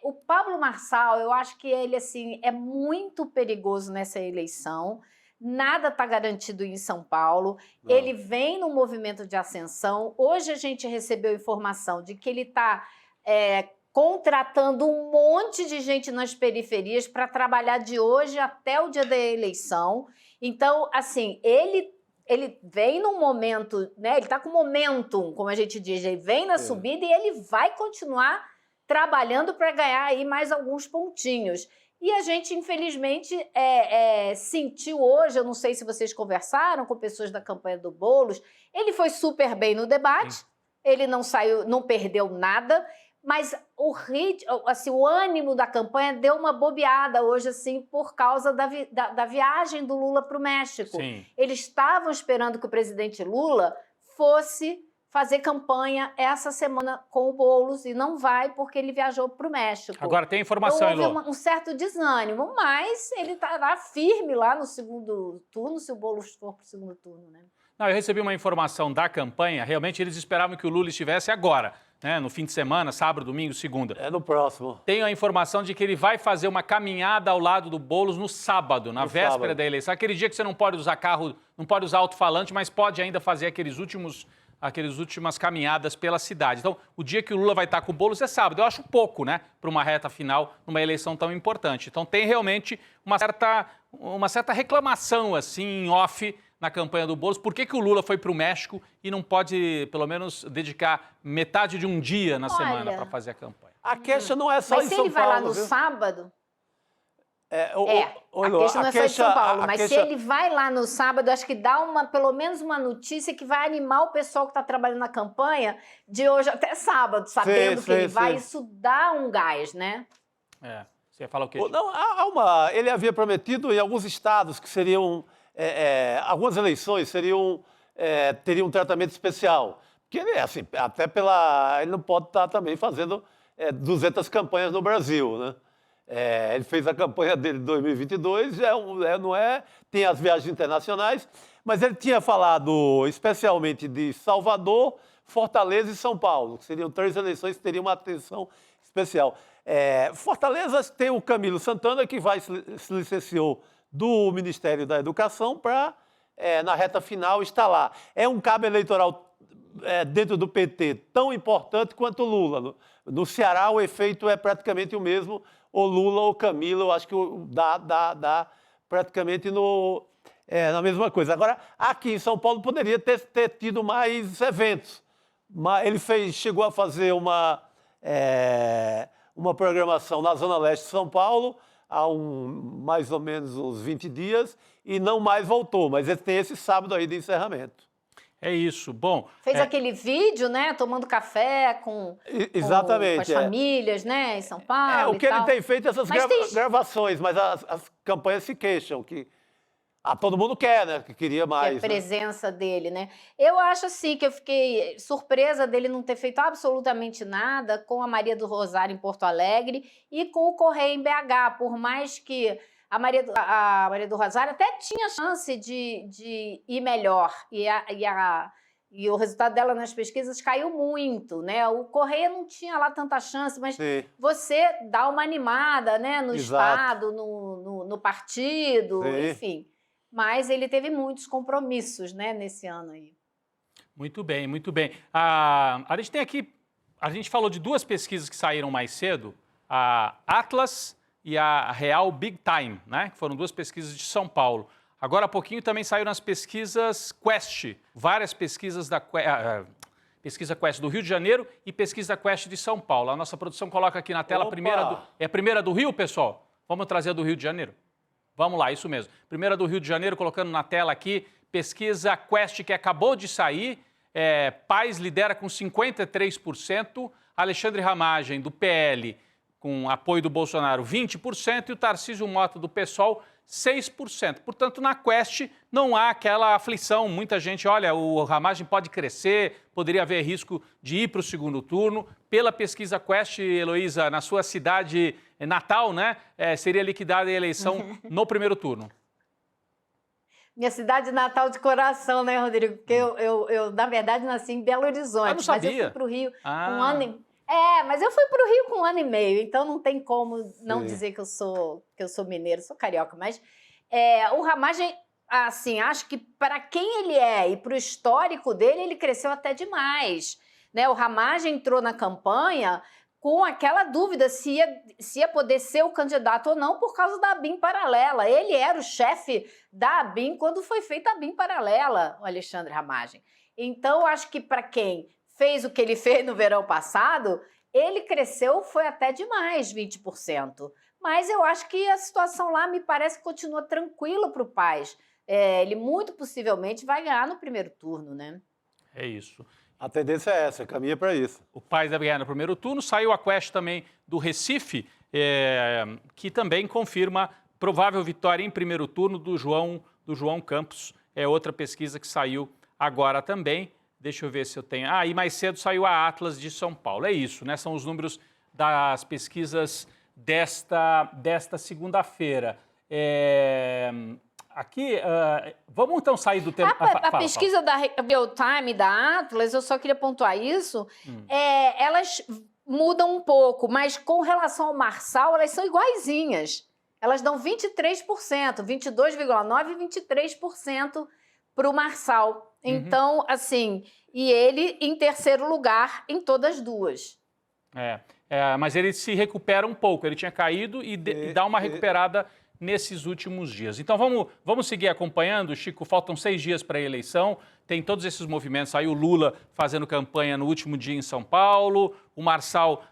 o Pablo Marçal, eu acho que ele, assim, é muito perigoso nessa eleição. Nada está garantido em São Paulo. Não. Ele vem no movimento de ascensão. Hoje a gente recebeu informação de que ele está contratando um monte de gente nas periferias para trabalhar de hoje até o dia da eleição. Então, assim, ele vem num momento, né? Ele está com momentum, como a gente diz, ele vem na subida e ele vai continuar trabalhando para ganhar aí mais alguns pontinhos. E a gente, infelizmente, sentiu hoje, eu não sei se vocês conversaram com pessoas da campanha do Boulos, ele foi super bem no debate, ele não saiu, não perdeu nada, mas o ânimo da campanha deu uma bobeada hoje, assim, por causa da viagem do Lula para o México. Sim. Eles estavam esperando que o presidente Lula fosse fazer campanha essa semana com o Boulos e não vai porque ele viajou para o México. Agora tem informação, então, houve um certo desânimo, mas ele estará firme lá no segundo turno, se o Boulos for para o segundo turno, né? Não, eu recebi uma informação da campanha, realmente eles esperavam que o Lula estivesse agora, né, no fim de semana, sábado, domingo, segunda. É no próximo. Tenho a informação de que ele vai fazer uma caminhada ao lado do Boulos no sábado, na véspera da eleição. Aquele dia que você não pode usar carro, não pode usar alto-falante, mas pode ainda fazer aquelas últimas caminhadas pela cidade. Então, o dia que o Lula vai estar com o Boulos é sábado. Eu acho pouco, né, para uma reta final, numa eleição tão importante. Então, tem realmente uma certa reclamação, assim, em off, na campanha do Boulos. Por que o Lula foi para o México e não pode, pelo menos, dedicar metade de um dia na semana para fazer a campanha? A queixa não é só mas em se São ele vai Paulo, lá no viu? sábado... a queixa não é só de São Paulo, mas se ele vai lá no sábado, acho que dá pelo menos uma notícia que vai animar o pessoal que está trabalhando na campanha de hoje até sábado, sabendo que ele vai, isso dá um gás, né? Você ia falar o quê? Não, ele havia prometido em alguns estados que seriam, algumas eleições teriam um tratamento especial. Porque ele, assim, ele não pode estar também fazendo 200 campanhas no Brasil, né? Ele fez a campanha dele em 2022, tem as viagens internacionais, mas ele tinha falado especialmente de Salvador, Fortaleza e São Paulo, que seriam 3 eleições que teriam uma atenção especial. Fortaleza tem o Camilo Santana, que se licenciou do Ministério da Educação para, na reta final, estar lá. É um cabo eleitoral dentro do PT tão importante quanto o Lula. No Ceará, o efeito é praticamente o mesmo. O Lula ou Camilo, eu acho que dá praticamente na mesma coisa. Agora, aqui em São Paulo, poderia ter tido mais eventos. Ele chegou a fazer uma programação na Zona Leste de São Paulo há mais ou menos uns 20 dias e não mais voltou, mas ele tem esse sábado aí de encerramento. É isso. Bom... Fez aquele vídeo, né? Tomando café com as famílias, né? Em São Paulo. O que ele tem feito é essas gravações, mas as campanhas se queixam que todo mundo quer, né? Que queria mais. A presença dele, né? Eu acho assim que eu fiquei surpresa dele não ter feito absolutamente nada com a Maria do Rosário em Porto Alegre e com o Correia em BH, por mais que a Maria do Rosário até tinha chance de ir melhor e o resultado dela nas pesquisas caiu muito, né? O Correia não tinha lá tanta chance, mas você dá uma animada, né? No Estado, no partido, enfim. Mas ele teve muitos compromissos, né? Nesse ano aí. Muito bem, muito bem. A gente tem aqui, a gente falou de duas pesquisas que saíram mais cedo, a Atlas e a Real Big Time, né? Que foram duas pesquisas de São Paulo. Agora há pouquinho também saíram as pesquisas Quest, várias pesquisas da pesquisa Quest do Rio de Janeiro e pesquisa Quest de São Paulo. A nossa produção coloca aqui na tela a primeira do Rio, pessoal? Vamos trazer a do Rio de Janeiro? Vamos lá, isso mesmo. Primeira do Rio de Janeiro, colocando na tela aqui, pesquisa Quest que acabou de sair, Paz lidera com 53%, Alexandre Ramagem, do PL, com apoio do Bolsonaro, 20%, e o Tarcísio Mota, do PSOL, 6%. Portanto, na Quest não há aquela aflição. Muita gente, olha, o Ramagem pode crescer, poderia haver risco de ir para o segundo turno. Pela pesquisa Quest, Heloísa, na sua cidade natal, né, seria liquidada a eleição no primeiro turno. Minha cidade natal de coração, né, Rodrigo? Porque eu na verdade, nasci em Belo Horizonte. Eu não sabia. Mas eu fui para o Rio um ano e... mas eu fui para o Rio com 1 ano e meio, então não tem como não dizer que eu sou mineiro, sou carioca. Mas o Ramagem, assim, acho que para quem ele é e para o histórico dele, ele cresceu até demais. Né? O Ramagem entrou na campanha com aquela dúvida se ia poder ser o candidato ou não por causa da ABIN paralela. Ele era o chefe da ABIN quando foi feita a ABIN paralela, o Alexandre Ramagem. Então, acho que para quem fez o que ele fez no verão passado, ele cresceu, foi até demais, 20%. Mas eu acho que a situação lá me parece que continua tranquila para o Paz. Ele muito possivelmente vai ganhar no primeiro turno, né? É isso. A tendência é essa, caminha para isso. O Paz deve ganhar no primeiro turno. Saiu a Quest também do Recife, que também confirma provável vitória em primeiro turno do João Campos. É outra pesquisa que saiu agora também. Deixa eu ver se eu tenho... e mais cedo saiu a Atlas de São Paulo. É isso, né? São os números das pesquisas desta segunda-feira. Aqui, vamos então sair do tema... A pesquisa da Real Time, da Atlas, eu só queria pontuar isso, elas mudam um pouco, mas com relação ao Marçal, elas são iguaizinhas. Elas dão 23%, 22,9% e 23% para o Marçal. Então, assim, e ele em terceiro lugar em todas as duas. Mas ele se recupera um pouco, ele tinha caído e dá uma recuperada nesses últimos dias. Então vamos seguir acompanhando, Chico, faltam 6 dias para a eleição, tem todos esses movimentos aí, o Lula fazendo campanha no último dia em São Paulo, o Marçal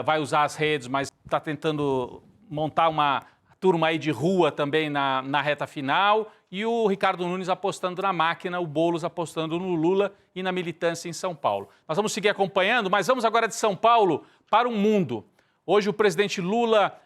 vai usar as redes, mas está tentando montar uma turma aí de rua também na reta final, e o Ricardo Nunes apostando na máquina, o Boulos apostando no Lula e na militância em São Paulo. Nós vamos seguir acompanhando, mas vamos agora de São Paulo para o mundo. Hoje o presidente Lula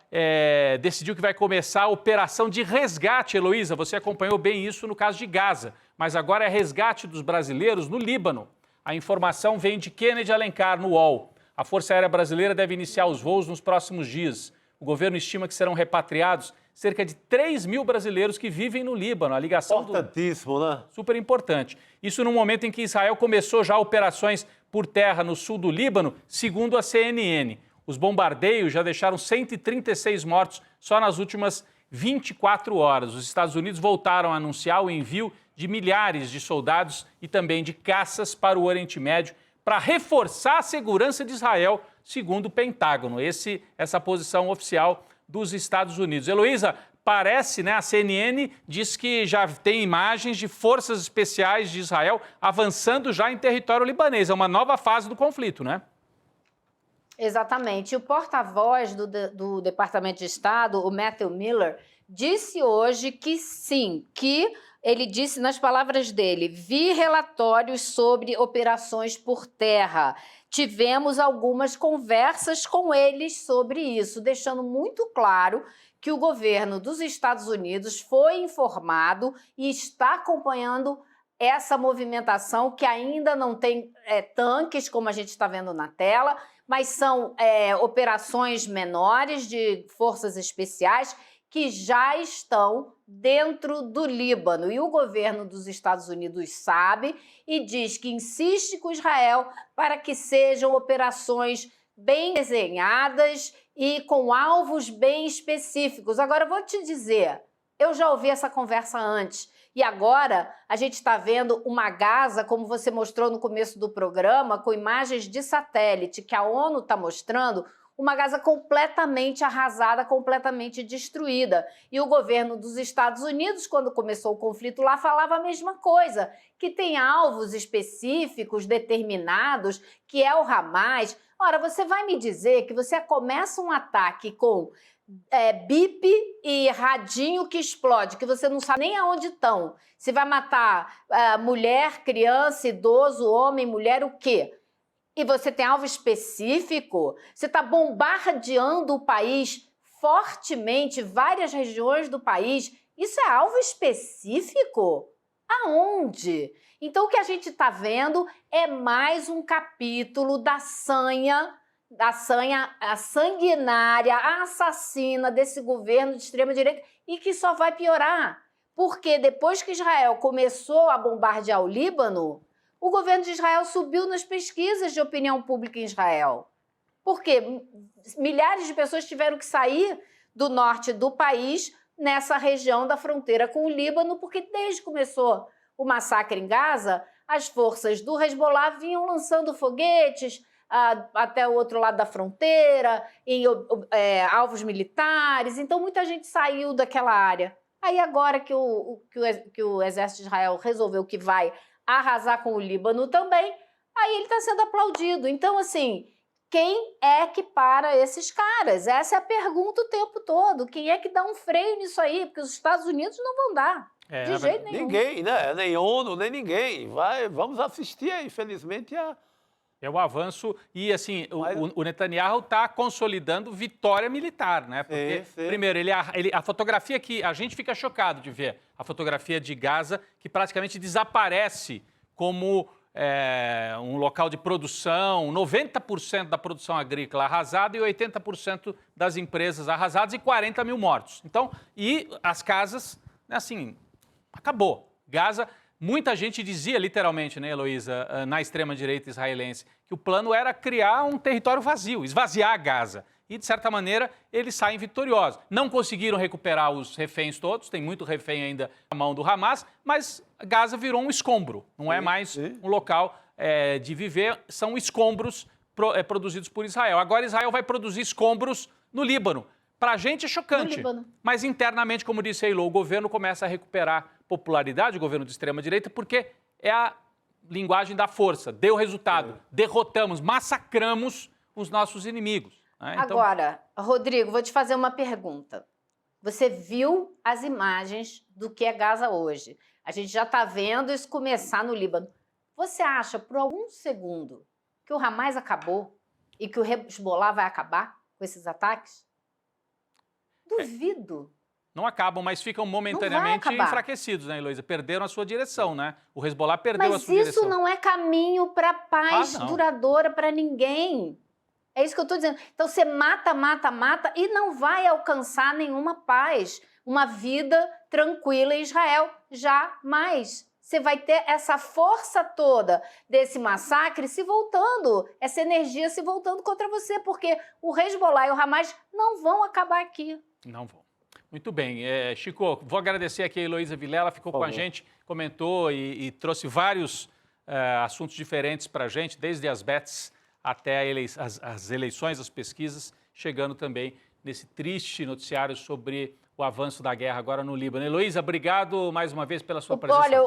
decidiu que vai começar a operação de resgate, Heloísa, você acompanhou bem isso no caso de Gaza, mas agora é resgate dos brasileiros no Líbano. A informação vem de Kennedy Alencar, no UOL. A Força Aérea Brasileira deve iniciar os voos nos próximos dias. O governo estima que serão repatriados cerca de 3 mil brasileiros que vivem no Líbano. A ligação importantíssimo, né? Super importante. Isso no momento em que Israel começou já operações por terra no sul do Líbano, segundo a CNN. Os bombardeios já deixaram 136 mortos só nas últimas 24 horas. Os Estados Unidos voltaram a anunciar o envio de milhares de soldados e também de caças para o Oriente Médio para reforçar a segurança de Israel, segundo o Pentágono. Essa posição oficial dos Estados Unidos. Heloísa, parece, né, a CNN diz que já tem imagens de forças especiais de Israel avançando já em território libanês. É uma nova fase do conflito, né? Exatamente. O porta-voz do Departamento de Estado, o Matthew Miller, disse hoje que sim, que ele disse nas palavras dele, vi relatórios sobre operações por terra. Tivemos algumas conversas com eles sobre isso, deixando muito claro que o governo dos Estados Unidos foi informado e está acompanhando essa movimentação, que ainda não tem tanques, como a gente está vendo na tela, mas são operações menores de forças especiais que já estão dentro do Líbano. E o governo dos Estados Unidos sabe e diz que insiste com Israel para que sejam operações bem desenhadas e com alvos bem específicos. Agora, eu vou te dizer, eu já ouvi essa conversa antes, E agora a gente está vendo uma Gaza, como você mostrou no começo do programa, com imagens de satélite que a ONU está mostrando, uma Gaza completamente arrasada, completamente destruída. E o governo dos Estados Unidos, quando começou o conflito lá, falava a mesma coisa, que tem alvos específicos, determinados, que é o Hamas. Ora, você vai me dizer que você começa um ataque com bip e radinho que explode, que você não sabe nem aonde estão. Se vai matar mulher, criança, idoso, homem, mulher, o quê? E você tem alvo específico? Você está bombardeando o país fortemente, várias regiões do país. Isso é alvo específico? Aonde? Então, o que a gente está vendo é mais um capítulo da sanha, a sanguinária, a assassina desse governo de extrema-direita e que só vai piorar. Porque depois que Israel começou a bombardear o Líbano, o governo de Israel subiu nas pesquisas de opinião pública em Israel. Porque milhares de pessoas tiveram que sair do norte do país nessa região da fronteira com o Líbano, porque desde que começou o massacre em Gaza, as forças do Hezbollah vinham lançando foguetes até o outro lado da fronteira, em alvos militares. Então, muita gente saiu daquela área. Aí, agora que o exército de Israel resolveu que vai arrasar com o Líbano também, aí ele está sendo aplaudido. Então, assim, quem é que para esses caras? Essa é a pergunta o tempo todo. Quem é que dá um freio nisso aí? Porque os Estados Unidos não vão dar. De jeito nenhum. Ninguém, né? Nem ONU, nem ninguém. Vamos assistir, infelizmente, É o avanço e, assim, o Netanyahu está consolidando vitória militar, né? Porque, primeiro, a fotografia que a gente fica chocado de ver, a fotografia de Gaza, que praticamente desaparece como um local de produção, 90% da produção agrícola arrasada e 80% das empresas arrasadas e 40 mil mortos. Então, e as casas, assim, acabou. Gaza... Muita gente dizia, literalmente, né, Heloísa, na extrema-direita israelense, que o plano era criar um território vazio, esvaziar Gaza. E, de certa maneira, eles saem vitoriosos. Não conseguiram recuperar os reféns todos, tem muito refém ainda na mão do Hamas, mas Gaza virou um escombro, não é mais um local de viver, são escombros produzidos por Israel. Agora Israel vai produzir escombros no Líbano. Para a gente é chocante, mas internamente, como disse a Elo, o governo começa a recuperar popularidade, o governo de extrema-direita, porque é a linguagem da força, deu resultado, derrotamos, massacramos os nossos inimigos. Né? Então... Agora, Rodrigo, vou te fazer uma pergunta. Você viu as imagens do que é Gaza hoje. A gente já está vendo isso começar no Líbano. Você acha, por algum segundo, que o Hamas acabou e que o Hezbollah vai acabar com esses ataques? Duvido. Não acabam, mas ficam momentaneamente enfraquecidos, né, Heloísa? Perderam a sua direção, né? O Hezbollah perdeu a sua direção. Mas isso não é caminho para paz duradoura para ninguém. É isso que eu estou dizendo. Então você mata e não vai alcançar nenhuma paz, uma vida tranquila em Israel. Jamais. Você vai ter essa força toda desse massacre se voltando, essa energia se voltando contra você, porque o Hezbollah e o Hamas não vão acabar aqui. Não vão. Muito bem. Chico, vou agradecer aqui a Heloísa Vilela, ficou com a gente, comentou e trouxe vários assuntos diferentes para a gente, desde as bets até as eleições, as pesquisas, chegando também nesse triste noticiário sobre o avanço da guerra agora no Líbano. Heloísa, obrigado mais uma vez pela sua presença. Olha,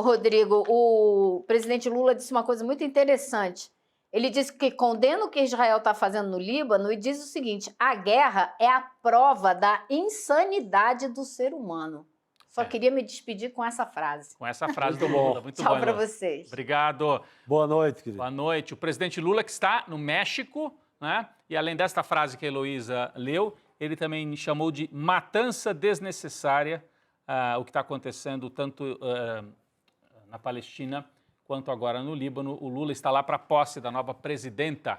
Rodrigo, o presidente Lula disse uma coisa muito interessante. Ele disse que condena o que Israel está fazendo no Líbano e diz o seguinte: a guerra é a prova da insanidade do ser humano. Só queria me despedir com essa frase. Com essa frase do Lula. Muito bom. Tchau para vocês. Obrigado. Boa noite, querido. Boa noite. O presidente Lula, que está no México, né? E além desta frase que a Heloísa leu, ele também me chamou de matança desnecessária, o que está acontecendo tanto na Palestina quanto agora no Líbano. O Lula está lá para a posse da nova presidenta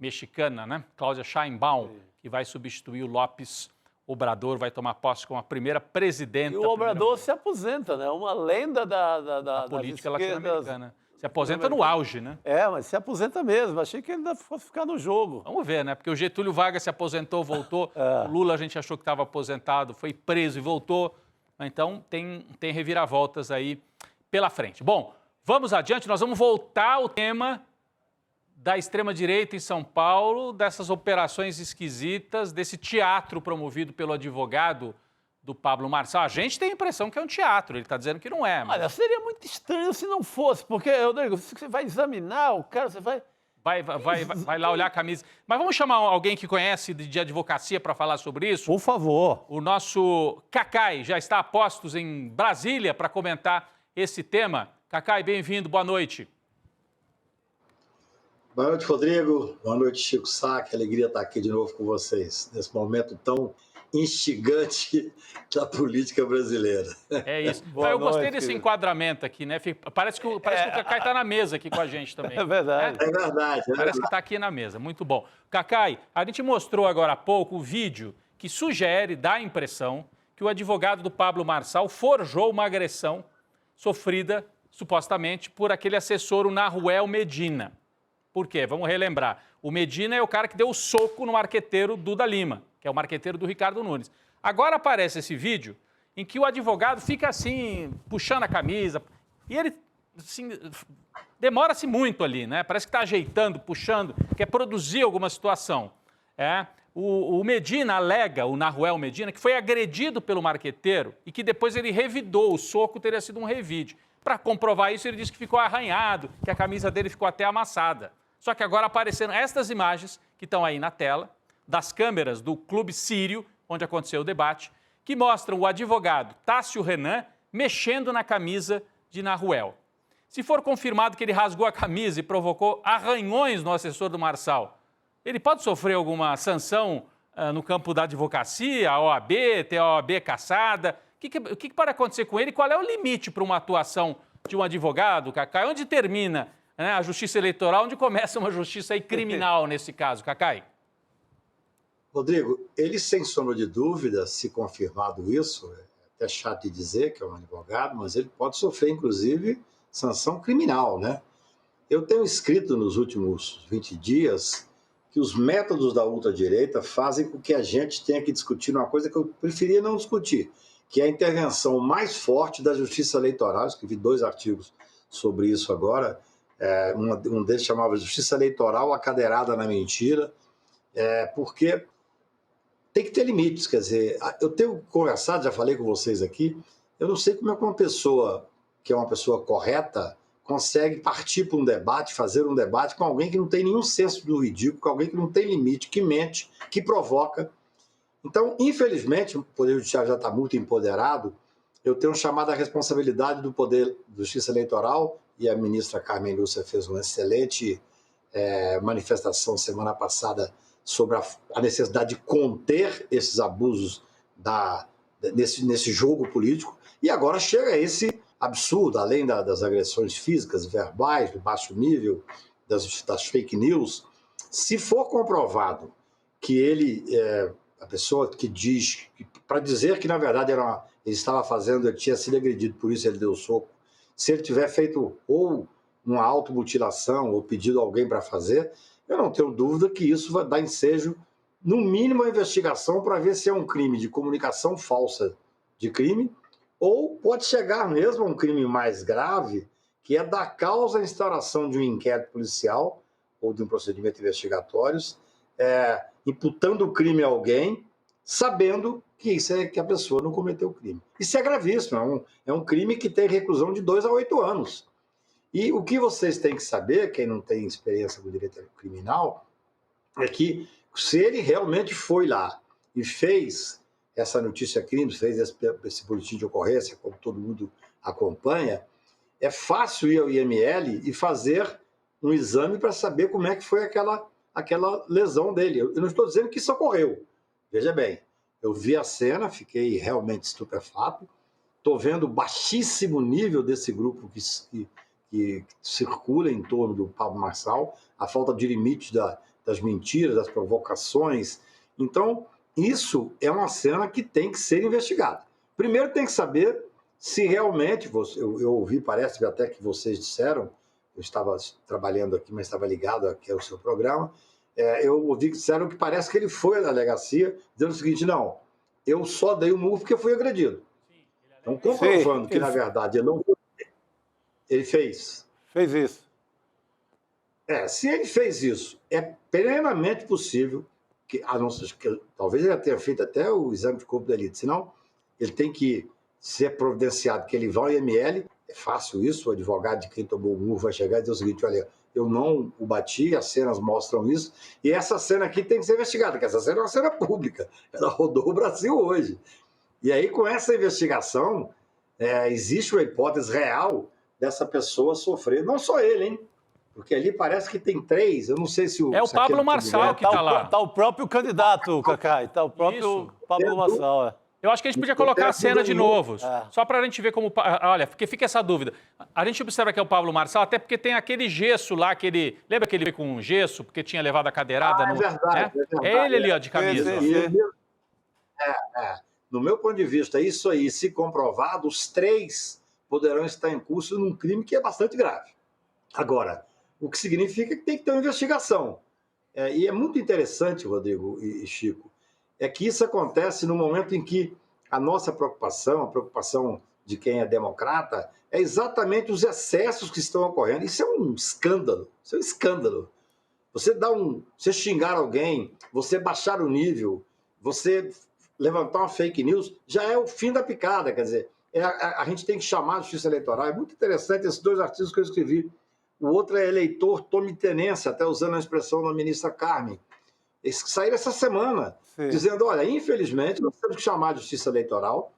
mexicana, né? Cláudia Sheinbaum, que vai substituir o López Obrador, vai tomar posse como a primeira presidenta. E o Obrador se aposenta, né? Uma lenda da política latino-americana. Se aposenta no auge, né? Mas se aposenta mesmo. Achei que ele ainda fosse ficar no jogo. Vamos ver, né? Porque o Getúlio Vargas se aposentou, voltou. O Lula a gente achou que estava aposentado, foi preso e voltou. Então, tem reviravoltas aí pela frente. Bom, vamos adiante, nós vamos voltar ao tema da extrema-direita em São Paulo, dessas operações esquisitas, desse teatro promovido pelo advogado do Pablo Marçal. A gente tem a impressão que é um teatro, ele está dizendo que não é. Mas... Olha, seria muito estranho se não fosse, porque, Rodrigo, você vai examinar o cara, você vai... Vai lá olhar a camisa. Mas vamos chamar alguém que conhece de advocacia para falar sobre isso? Por favor. O nosso Cacai já está a postos em Brasília para comentar esse tema. Cacai, bem-vindo, boa noite. Boa noite, Rodrigo. Boa noite, Chico Sá. Que alegria estar aqui de novo com vocês, nesse momento tão instigante da política brasileira. É isso. Eu gostei desse enquadramento aqui, né? Parece que o Cacai está na mesa aqui com a gente também. É verdade. É verdade. Parece que está aqui na mesa. Muito bom. Cacai, a gente mostrou agora há pouco o vídeo que sugere, dá a impressão, que o advogado do Pablo Marçal forjou uma agressão sofrida, supostamente, por aquele assessor, o Naruel Medina. Por quê? Vamos relembrar. O Medina é o cara que deu o soco no marqueteiro Duda Lima, que é o marqueteiro do Ricardo Nunes. Agora aparece esse vídeo em que o advogado fica assim, puxando a camisa, e ele assim, demora-se muito ali, né? Parece que está ajeitando, puxando, quer produzir alguma situação. O Medina alega, o Naruel Medina, que foi agredido pelo marqueteiro e que depois ele revidou, o soco teria sido um revide. Para comprovar isso, ele disse que ficou arranhado, que a camisa dele ficou até amassada. Só que agora apareceram estas imagens que estão aí na tela, das câmeras do Clube Sírio, onde aconteceu o debate, que mostram o advogado Tássio Renan mexendo na camisa de Naruel. Se for confirmado que ele rasgou a camisa e provocou arranhões no assessor do Marçal, ele pode sofrer alguma sanção no campo da advocacia, a OAB, ter a OAB cassada? O que pode acontecer com ele? Qual é o limite para uma atuação de um advogado, Cacai? Onde termina, né, a justiça eleitoral, onde começa uma justiça aí criminal nesse caso, Cacai? Rodrigo, ele, sem sombra de dúvida, se confirmado isso, é até chato de dizer que é um advogado, mas ele pode sofrer, inclusive, sanção criminal, né? Eu tenho escrito nos últimos 20 dias que os métodos da ultradireita fazem com que a gente tenha que discutir uma coisa que eu preferia não discutir, que é a intervenção mais forte da justiça eleitoral. Eu escrevi 2 artigos sobre isso agora. Um deles chamava Justiça Eleitoral Acadeirada na Mentira, porque tem que ter limites. Quer dizer, eu tenho conversado, já falei com vocês aqui, eu não sei como é que uma pessoa que é uma pessoa correta consegue partir para um debate, fazer um debate com alguém que não tem nenhum senso do ridículo, com alguém que não tem limite, que mente, que provoca. Então, infelizmente, o Poder Judiciário já está muito empoderado. Eu tenho chamado a responsabilidade do Poder de Justiça Eleitoral, e a ministra Carmen Lúcia fez uma excelente manifestação semana passada sobre a necessidade de conter esses abusos nesse jogo político. E agora chega esse absurdo, além das agressões físicas, verbais, de baixo nível, das fake news. Se for comprovado que ele... a pessoa que diz, para dizer que na verdade ele estava fazendo, ele tinha sido agredido, por isso ele deu o soco, se ele tiver feito ou uma automutilação ou pedido a alguém para fazer, eu não tenho dúvida que isso vai dar ensejo, no mínimo, a investigação para ver se é um crime de comunicação falsa de crime, ou pode chegar mesmo a um crime mais grave, que é dar causa à instauração de um inquérito policial ou de um procedimento investigatório, imputando o crime a alguém, sabendo que a pessoa não cometeu o crime. Isso é gravíssimo, é um crime que tem reclusão de 2 a 8 anos. E o que vocês têm que saber, quem não tem experiência com direito criminal, é que se ele realmente foi lá e fez essa notícia crime, fez esse boletim de ocorrência, como todo mundo acompanha, é fácil ir ao IML e fazer um exame para saber como é que foi aquela lesão dele. Eu não estou dizendo que isso ocorreu. Veja bem, eu vi a cena, fiquei realmente estupefato. Estou vendo o baixíssimo nível desse grupo que circula em torno do Pablo Marçal, a falta de limite das mentiras, das provocações. Então, isso é uma cena que tem que ser investigada. Primeiro tem que saber se realmente, eu ouvi, parece até que vocês disseram, eu estava trabalhando aqui, mas estava ligado aqui ao seu programa, eu ouvi que disseram que parece que ele foi à delegacia dizendo o seguinte: não, eu só dei o murro porque fui agredido. Então, comprovando Sim, que, na verdade, ele fez. Fez isso. Se ele fez isso, é plenamente possível que, talvez ele tenha feito até o exame de corpo de delito, senão ele tem que ser providenciado, que ele vá ao IML, é fácil isso, o advogado de quem tomou o murro vai chegar e dizer o seguinte, olha, eu não o bati, as cenas mostram isso, e essa cena aqui tem que ser investigada, porque essa cena é uma cena pública, ela rodou o Brasil hoje. E aí, com essa investigação, existe uma hipótese real dessa pessoa sofrer, não só ele, hein? Porque ali parece que tem 3, eu não sei se o... É o Pablo Marçal que está lá. Tá o próprio candidato, Cacai, tá o próprio Pablo Marçal. Eu acho que a gente podia colocar a cena de novo, só para a gente ver como... Olha, porque fica essa dúvida. A gente observa que é o Pablo Marçal, até porque tem aquele gesso lá, lembra que ele veio com um gesso, porque tinha levado a cadeirada? É verdade. É ele ali, ó, de camisa. No meu ponto de vista, isso aí, se comprovado, os 3 poderão estar em curso num crime que é bastante grave. Agora, o que significa que tem que ter uma investigação. E é muito interessante, Rodrigo e Chico, é que isso acontece no momento em que a nossa preocupação, a preocupação de quem é democrata, é exatamente os excessos que estão ocorrendo. Isso é um escândalo. Isso é um escândalo. Você xingar alguém, você baixar o nível, você levantar uma fake news, já é o fim da picada. Quer dizer, a gente tem que chamar a justiça eleitoral. É muito interessante esses 2 artigos que eu escrevi. O outro é eleitor tome tenência, até usando a expressão da ministra Carmen. Eles saíram essa semana, dizendo, olha, infelizmente, nós temos que chamar a justiça eleitoral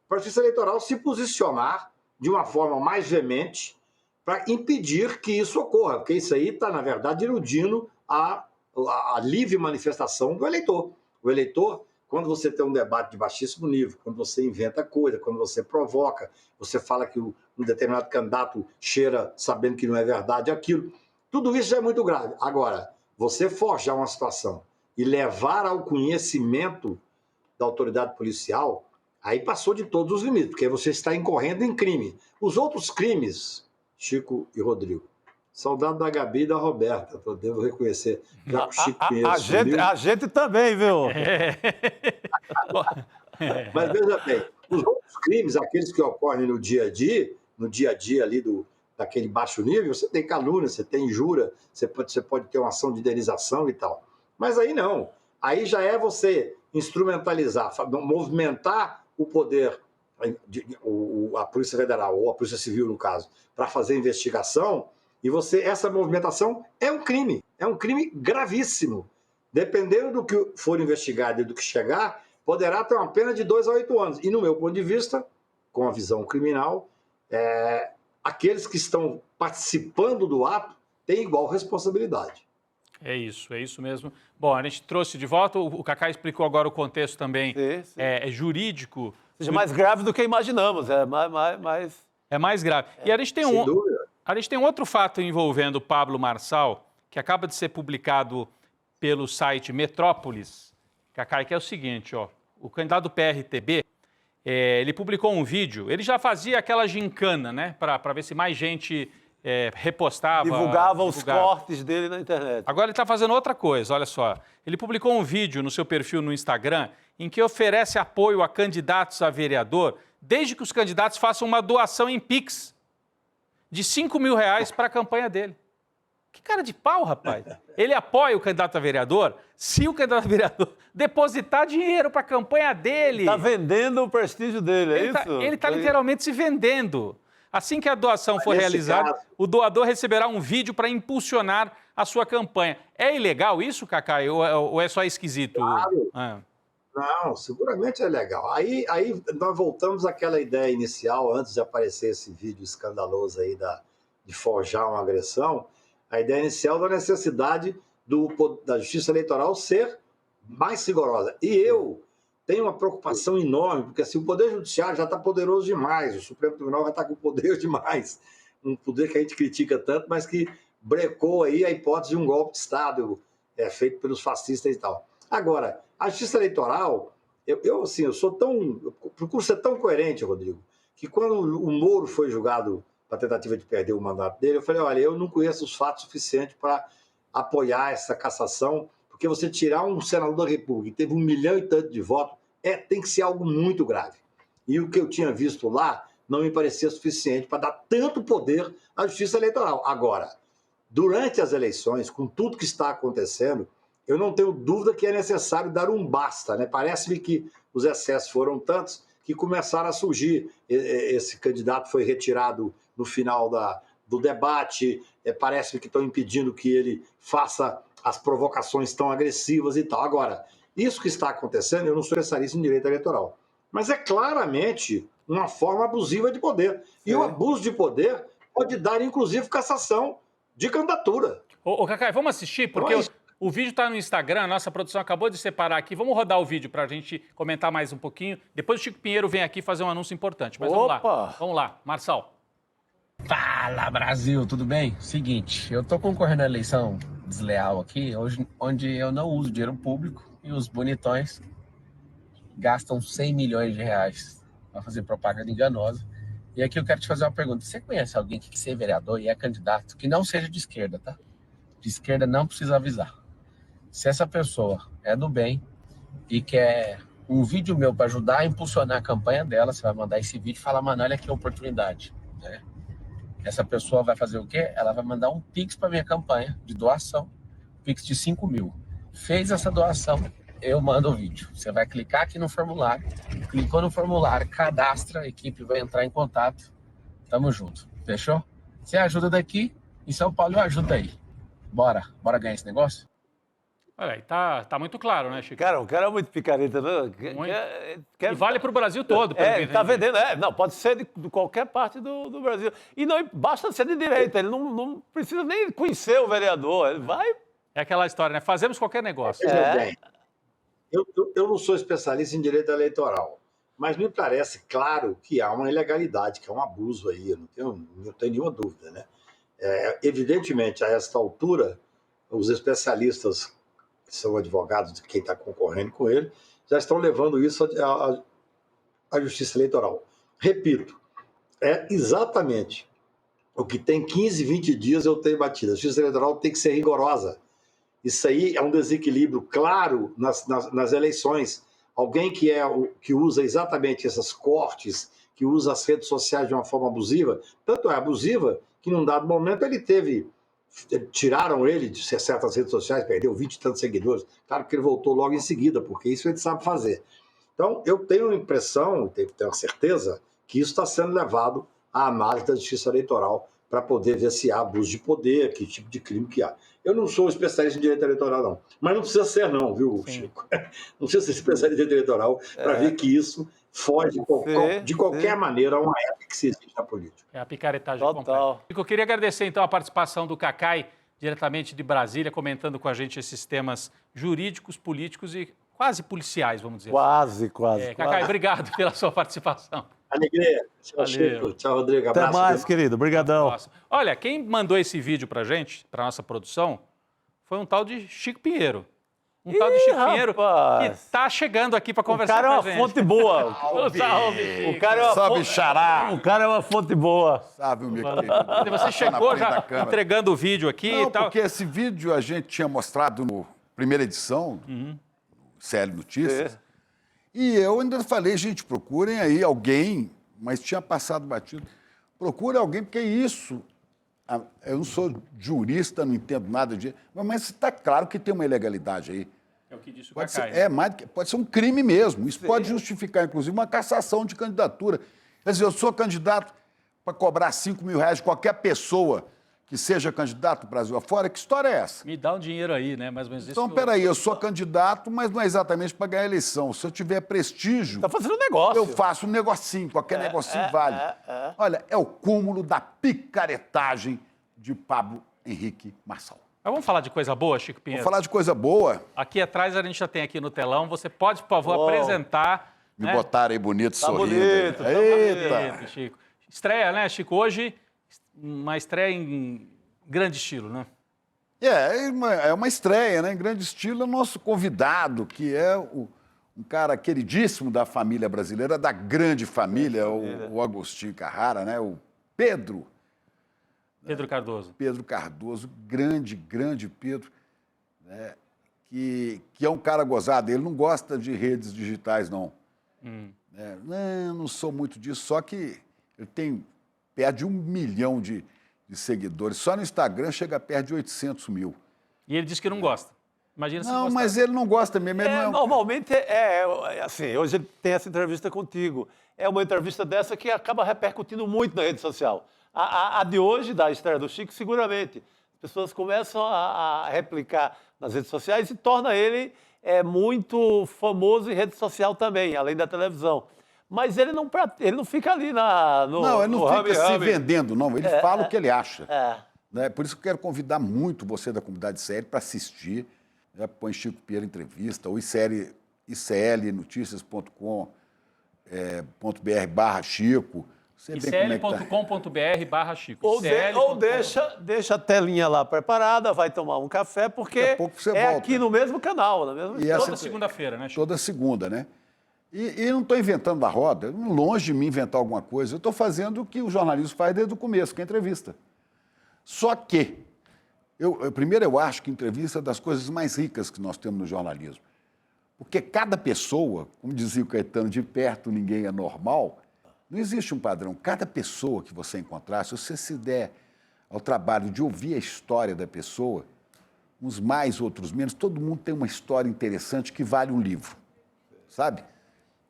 para a justiça eleitoral se posicionar de uma forma mais veemente para impedir que isso ocorra, porque isso aí está, na verdade, iludindo a livre manifestação do eleitor. O eleitor, quando você tem um debate de baixíssimo nível, quando você inventa coisa, quando você provoca, você fala que um determinado candidato cheira sabendo que não é verdade aquilo, tudo isso já é muito grave. Agora, você forjar uma situação e levar ao conhecimento da autoridade policial, aí passou de todos os limites, porque você está incorrendo em crime. Os outros crimes, Chico e Rodrigo, saudade da Gabi e da Roberta, eu devo reconhecer. Já que o Chico a gente também, viu? Mas veja bem, os outros crimes, aqueles que ocorrem no dia a dia ali daquele baixo nível, você tem calúnia, você tem injúria, você pode ter uma ação de indenização e tal. Mas aí não. Aí já é você instrumentalizar, movimentar o poder, a Polícia Federal, ou a Polícia Civil, no caso, para fazer investigação, e essa movimentação é um crime gravíssimo. Dependendo do que for investigado e do que chegar, poderá ter uma pena de 2 a 8 anos. E, no meu ponto de vista, com a visão criminal, aqueles que estão participando do ato têm igual responsabilidade. É isso mesmo. Bom, a gente trouxe de volta, o Cacá explicou agora o contexto também jurídico. Ou seja, mais grave do que imaginamos, é mais grave. E a gente tem um outro fato envolvendo o Pablo Marçal, que acaba de ser publicado pelo site Metrópolis, Cacá, que é o seguinte, ó, o candidato do PRTB, ele publicou um vídeo, ele já fazia aquela gincana, né, para ver se mais gente repostava. Divulgava os cortes dele na internet. Agora ele está fazendo outra coisa, olha só. Ele publicou um vídeo no seu perfil no Instagram em que oferece apoio a candidatos a vereador, desde que os candidatos façam uma doação em Pix de R$5.000 para a campanha dele. Que cara de pau, rapaz. Ele apoia o candidato a vereador se o candidato a vereador depositar dinheiro para a campanha dele. Está vendendo o prestígio dele, é isso? Ele está literalmente se vendendo. Assim que a doação for realizada, o doador receberá um vídeo para impulsionar a sua campanha. É ilegal isso, Cacá, ou é só esquisito? Claro. Não, seguramente é legal. Aí nós voltamos àquela ideia inicial, antes de aparecer esse vídeo escandaloso aí de forjar uma agressão, a ideia inicial da necessidade da justiça eleitoral ser mais rigorosa. E eu tenho uma preocupação enorme, porque assim, o Poder Judiciário já está poderoso demais, o Supremo Tribunal já está com poder demais, um poder que a gente critica tanto, mas que brecou aí a hipótese de um golpe de Estado feito pelos fascistas e tal. Agora, a justiça eleitoral, eu procuro ser tão coerente, Rodrigo, que quando o Moro foi julgado para a tentativa de perder o mandato dele, eu falei, olha, eu não conheço os fatos suficientes para apoiar essa cassação, porque você tirar um senador da República que teve 1 milhão e tanto de votos, tem que ser algo muito grave. E o que eu tinha visto lá não me parecia suficiente para dar tanto poder à Justiça Eleitoral. Agora, durante as eleições, com tudo que está acontecendo, eu não tenho dúvida que é necessário dar um basta, né? Parece-me que os excessos foram tantos que começaram a surgir. Esse candidato foi retirado no final do debate, parece-me que estão impedindo que ele faça as provocações tão agressivas e tal. Agora, isso que está acontecendo, eu não sou especialista em direito eleitoral, mas é claramente uma forma abusiva de poder. E o abuso de poder pode dar, inclusive, cassação de candidatura. Ô Cacai, vamos assistir, porque o vídeo está no Instagram, a nossa produção acabou de separar aqui. Vamos rodar o vídeo para a gente comentar mais um pouquinho. Depois o Chico Pinheiro vem aqui fazer um anúncio importante. Mas vamos lá. Vamos lá, Marçal. Fala, Brasil, tudo bem? Seguinte, eu tô concorrendo à eleição desleal aqui, hoje, onde eu não uso dinheiro público e os bonitões gastam 100 milhões de reais para fazer propaganda enganosa. E aqui eu quero te fazer uma pergunta. Você conhece alguém que quer ser vereador e é candidato, que não seja de esquerda, tá? De esquerda não precisa avisar. Se essa pessoa é do bem e quer um vídeo meu para ajudar a impulsionar a campanha dela, você vai mandar esse vídeo e falar, mano, olha aqui a oportunidade, né? Essa pessoa vai fazer o quê? Ela vai mandar um Pix para minha campanha de doação, Pix de 5 mil. Fez essa doação, eu mando o vídeo. Você vai clicar aqui no formulário, clicou no formulário, cadastra, a equipe vai entrar em contato. Tamo junto, fechou? Você ajuda daqui, em São Paulo eu ajudo aí. Bora ganhar esse negócio? Olha aí, tá muito claro, né, Chico? Cara, o cara é muito picareta, não? E vale para o Brasil todo. Tá vendendo, não, pode ser de qualquer parte do Brasil. E não basta ser de direita, ele não precisa nem conhecer o vereador, ele vai... É aquela história, né? Fazemos qualquer negócio. Bem, eu não sou especialista em direito eleitoral, mas me parece claro que há uma ilegalidade, que é um abuso aí, eu não tenho nenhuma dúvida, né? Evidentemente, a esta altura, os especialistas, que são advogados de quem está concorrendo com ele, já estão levando isso à Justiça Eleitoral. Repito, é exatamente o que tem 15, 20 dias eu tenho batido. A Justiça Eleitoral tem que ser rigorosa. Isso aí é um desequilíbrio claro nas eleições. Alguém que usa exatamente esses cortes, que usa as redes sociais de uma forma abusiva, tanto é abusiva que num dado momento tiraram ele de certas redes sociais, perdeu 20 e tantos seguidores. Claro que ele voltou logo em seguida, porque isso ele sabe fazer. Então, eu tenho a impressão, tenho a certeza, que isso está sendo levado à análise da Justiça Eleitoral para poder ver se há abuso de poder, que tipo de crime que há. Eu não sou especialista em direito eleitoral, não. Mas não precisa ser, não, viu, Chico? Não precisa ser especialista em direito eleitoral para ver que isso foge de qualquer maneira a uma ética que se existe na política. É a picaretagem completa. Eu queria agradecer, então, a participação do Cacai, diretamente de Brasília, comentando com a gente esses temas jurídicos, políticos e quase policiais, vamos dizer assim. Quase. Cacai, obrigado pela sua participação. Alegria. Tchau, Chico. Tchau, Rodrigo. Abraço. Até mais, querido. Obrigadão. Olha, quem mandou esse vídeo pra gente, pra nossa produção, foi um tal de Chico Pinheiro. Tal de Chico Pinheiro que tá chegando aqui para conversar com a gente. O cara é uma fonte boa. Salve. O cara é uma Salve, xará. O cara é uma fonte boa. Sabe, meu querido. Você chegou já entregando o vídeo aqui Não, e tal. porque esse vídeo a gente tinha mostrado na primeira edição, CL Notícias, e eu ainda falei, gente, procurem aí alguém, mas tinha passado batido. Procure alguém, porque isso... Eu não sou jurista, não entendo nada de... Mas está claro que tem uma ilegalidade aí. É o que disse o Pode Cacai. pode ser um crime mesmo. Isso pode justificar, inclusive, uma cassação de candidatura. Quer dizer, eu sou candidato para cobrar 5 mil reais de qualquer pessoa que seja candidato do Brasil afora. Que história é essa? Me dá um dinheiro aí, né? Mais ou menos Então, peraí, eu sou candidato, mas não é exatamente para ganhar a eleição. Se eu tiver prestígio... Tá fazendo um negócio. Eu faço um negocinho, qualquer negocinho vale. Olha, é o cúmulo da picaretagem de Pablo Henrique Marçal. Mas vamos falar de coisa boa, Chico Pinheiro? Vamos falar de coisa boa. Aqui atrás a gente já tem aqui no telão. Você pode, por favor, apresentar... Me botaram aí bonito, sorrindo. Bonito, Eita! Bonito, Chico. Estreia, né, Chico? Hoje, uma estreia em grande estilo, né? É uma estreia, né? Em grande estilo, é o nosso convidado, que é um cara queridíssimo da família brasileira, da grande família, o Agostinho Carrara, né? O Pedro Cardoso. Pedro Cardoso, grande Pedro, né? Que é um cara gozado. Ele não gosta de redes digitais, não. Não sou muito disso, só que ele tem perto de 1 milhão de seguidores. Só no Instagram chega perto de 800 mil. E ele disse que não gosta. Imagina se Não, gostasse. mas ele não gosta mesmo. Ele não é um- Normalmente, assim, hoje ele tem essa entrevista contigo. É uma entrevista dessa que acaba repercutindo muito na rede social. A de hoje, da estreia do Chico, seguramente. As pessoas começam a replicar nas redes sociais e torna ele muito famoso em rede social também, além da televisão. Mas ele não fica ali no Não, ele não no fica se rame-rame. vendendo, não. Ele fala o que ele acha. É. Né? Por isso que eu quero convidar muito você da comunidade CL para assistir. Né? Põe Chico Pinheiro Entrevista, ou iclnotícias.com.br/Chico. Você vê como é que tá. icl.com.br/Chico. Ou deixa a telinha lá preparada, vai tomar um café, porque Daqui a pouco você é volta. aqui no mesmo canal, na mesma E essa- Toda segunda-feira, né, Chico? Toda segunda, né? E eu não estou inventando a roda, longe de mim inventar alguma coisa. Eu estou fazendo o que o jornalismo faz desde o começo, que é entrevista. Só que, primeiro eu acho que entrevista é das coisas mais ricas que nós temos no jornalismo. Porque cada pessoa, como dizia o Caetano, de perto ninguém é normal, não existe um padrão. Cada pessoa que você encontrar, se você se der ao trabalho de ouvir a história da pessoa, uns mais, outros menos, todo mundo tem uma história interessante que vale um livro, sabe?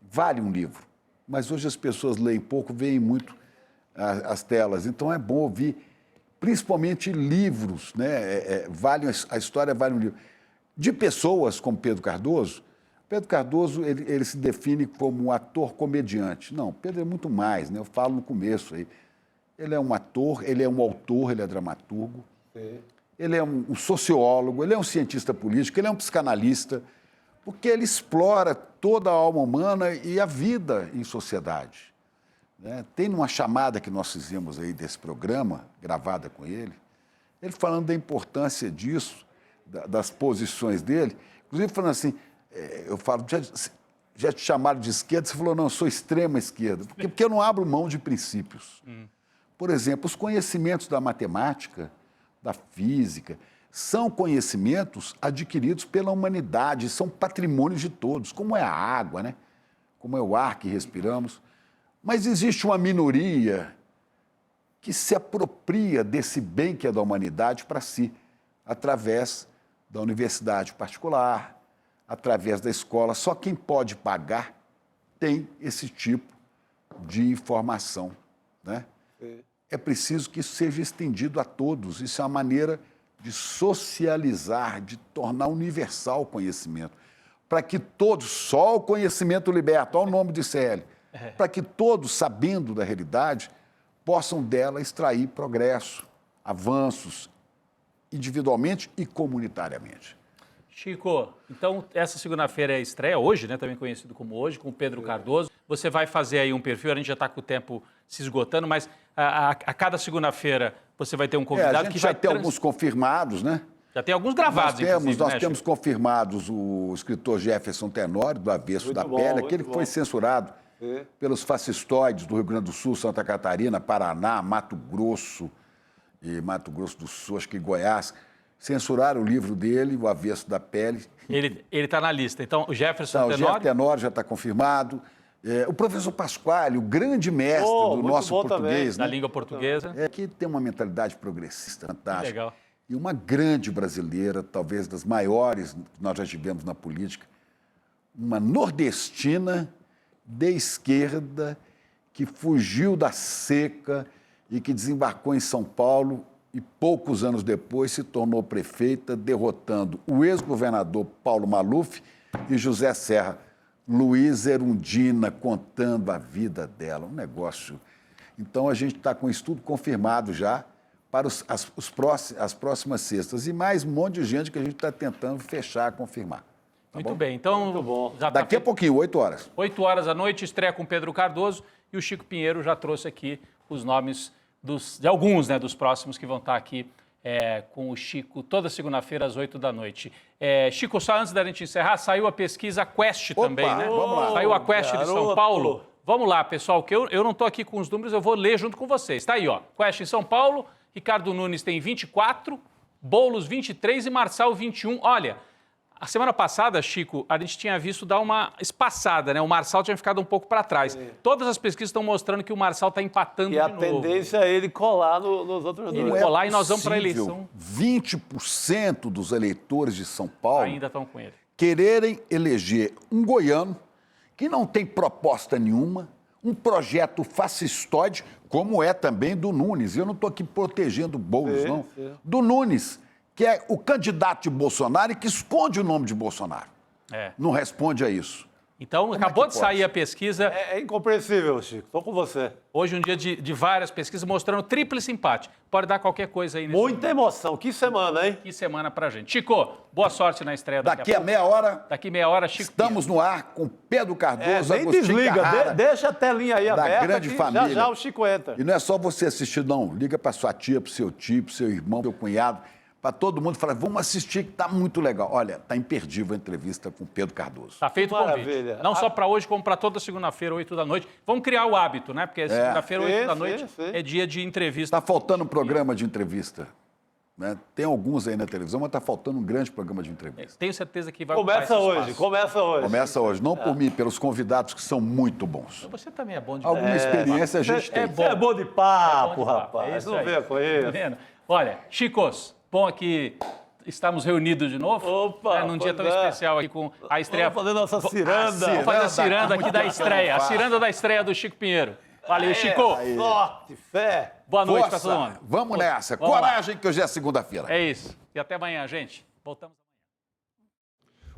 Vale um livro. Mas hoje as pessoas leem pouco, veem muito as telas. Então é bom ouvir, principalmente livros, né? A história vale um livro. De pessoas como Pedro Cardoso, ele se define como um ator comediante. Não, Pedro é muito mais, né? Eu falo no começo aí. Ele é um ator, ele é um autor, ele é dramaturgo, ele é um sociólogo, ele é um cientista político, ele é um psicanalista, porque ele explora toda a alma humana e a vida em sociedade. Né? Tem uma chamada que nós fizemos aí desse programa, gravada com ele falando da importância disso, das posições dele, inclusive falando assim, eu falo, já te chamaram de esquerda? Você falou, não, eu sou extrema esquerda, porque eu não abro mão de princípios. Por exemplo, os conhecimentos da matemática, da física, são conhecimentos adquiridos pela humanidade, são patrimônios de todos, como é a água, né? Como é o ar que respiramos. Mas existe uma minoria que se apropria desse bem que é da humanidade para si, através da universidade particular, através da escola. Só quem pode pagar tem esse tipo de informação, né? É preciso que isso seja estendido a todos. Isso é uma maneira de socializar, de tornar universal o conhecimento. Para que todos, só o conhecimento liberta, olha o nome de CL, para que todos, sabendo da realidade, possam dela extrair progresso, avanços, individualmente e comunitariamente. Chico, então essa segunda-feira é a estreia, hoje, né, também conhecido como hoje, com o Pedro Cardoso. Você vai fazer aí um perfil, a gente já está com o tempo se esgotando, mas a cada segunda-feira você vai ter um convidado a gente que já vai... tem alguns confirmados, né? Já tem alguns gravados, Nós né, temos Chico? confirmados o escritor Jefferson Tenório, do Avesso Muito da bom, Pele, muito aquele que bom. foi censurado pelos fascistoides do Rio Grande do Sul, Santa Catarina, Paraná, Mato Grosso do Sul, acho que Goiás. Censuraram o livro dele, O Avesso da Pele. Ele está na lista. Então, o Jefferson O Jefferson Tenório... Tenório já está confirmado. O professor Pasquale, o grande mestre do muito nosso bom português, da né? língua portuguesa. Que tem uma mentalidade progressista fantástica. Legal. E uma grande brasileira, talvez das maiores que nós já tivemos na política, uma nordestina de esquerda que fugiu da seca e que desembarcou em São Paulo e poucos anos depois se tornou prefeita, derrotando o ex-governador Paulo Maluf e José Serra. Luísa Erundina contando a vida dela, um negócio. Então a gente está com isso tudo confirmado já para as próximas sextas. E mais um monte de gente que a gente está tentando fechar, confirmar. Muito bem, então... Muito bom. Já Daqui a pouquinho, 8 horas. 8 horas da noite, estreia com Pedro Cardoso e o Chico Pinheiro já trouxe aqui os nomes de alguns, né, dos próximos que vão estar aqui com o Chico toda segunda-feira às 8 da noite. Chico, só antes da gente encerrar, saiu a pesquisa Quest também, né? Vamos lá. Saiu a Quest de São Garoto. Paulo. Vamos lá, pessoal, que eu não estou aqui com os números, eu vou ler junto com vocês. Está aí, ó. Quest em São Paulo, Ricardo Nunes tem 24, Boulos 23 e Marçal 21. Olha, A semana passada, Chico, a gente tinha visto dar uma espaçada, né? O Marçal tinha ficado um pouco para trás. Todas as pesquisas estão mostrando que o Marçal está empatando de novo. E a tendência é ele colar nos outros Ele dois. colar e nós vamos para a eleição. 20% dos eleitores de São Paulo Ainda estão com ele. quererem eleger um goiano que não tem proposta nenhuma, um projeto fascistoide, como é também do Nunes. Eu não estou aqui protegendo o Boulos, não. Do Nunes, que é o candidato de Bolsonaro e que esconde o nome de Bolsonaro. Não responde a isso. Então, acabou de sair a pesquisa. É incompreensível, Chico. Estou com você. Hoje, um dia de várias pesquisas mostrando tríplice empate. Pode dar qualquer coisa aí. Muita emoção. Que semana, hein? Que semana pra gente. Chico, boa sorte na estreia Daqui a meia hora, Daqui meia hora, Chico. estamos no ar com Pedro Cardoso, Nem Agostinho desliga. Carrara, Deixa a telinha aí da aberta. grande que família. Já o Chico entra. E não é só você assistir, não. Liga para sua tia, para seu tio, para seu irmão, seu cunhado, para todo mundo. Fala, vamos assistir que tá muito legal. Olha, tá imperdível a entrevista com Pedro Cardoso. Tá feito o convite. Maravilha. Não só para hoje, como para toda segunda-feira, 8 da noite. Vamos criar o hábito, né? Porque segunda-feira, 8 da noite, é dia de entrevista. Tá faltando um programa de entrevista. Né? Tem alguns aí na televisão, mas tá faltando um grande programa de entrevista. Tenho certeza que vai Começa ocupar esse hoje, espaço. começa hoje. Começa hoje, não por mim, pelos convidados que são muito bons. Você também é bom de Alguma experiência a gente tem. É bom de papo, rapaz. É isso Não aí. venha com Tá isso. vendo? Olha, Chicos, bom aqui estamos reunidos de novo. Opa, num dia tão pois é. especial aqui com a estreia. Vamos fazer nossa ciranda. Vamos fazer a ciranda aqui da estreia. A ciranda da estreia do Chico Pinheiro. Valeu, Chico. Sorte, fé. Boa noite para Força, todo mundo. vamos nessa. Vamos lá. Coragem, que hoje é segunda-feira. É isso. E até amanhã, gente. Voltamos.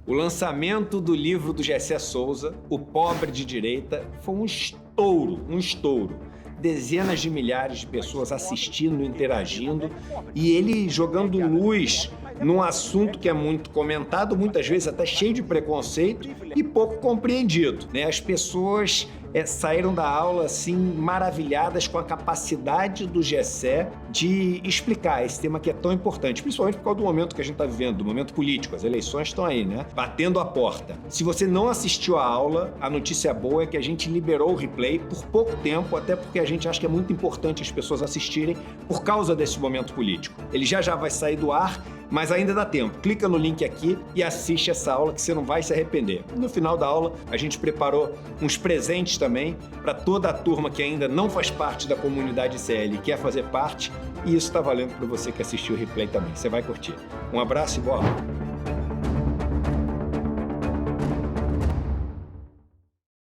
O lançamento do livro do Gessé Souza, O Pobre de Direita, foi um estouro. Dezenas de milhares de pessoas assistindo, interagindo, e ele jogando luz num assunto que é muito comentado, muitas vezes até cheio de preconceito e pouco compreendido, né? As pessoas saíram da aula assim maravilhadas com a capacidade do Gessé de explicar esse tema que é tão importante, principalmente por causa do momento que a gente está vivendo, do momento político. As eleições estão aí, né? Batendo a porta. Se você não assistiu a aula, a notícia boa é que a gente liberou o replay por pouco tempo, até porque a gente acha que é muito importante as pessoas assistirem por causa desse momento político. Ele já vai sair do ar, mas ainda dá tempo. Clica no link aqui e assiste essa aula que você não vai se arrepender. No final da aula, a gente preparou uns presentes também para toda a turma que ainda não faz parte da comunidade CL e quer fazer parte, e isso está valendo para você que assistiu o replay também. Você vai curtir. Um abraço e boa aula.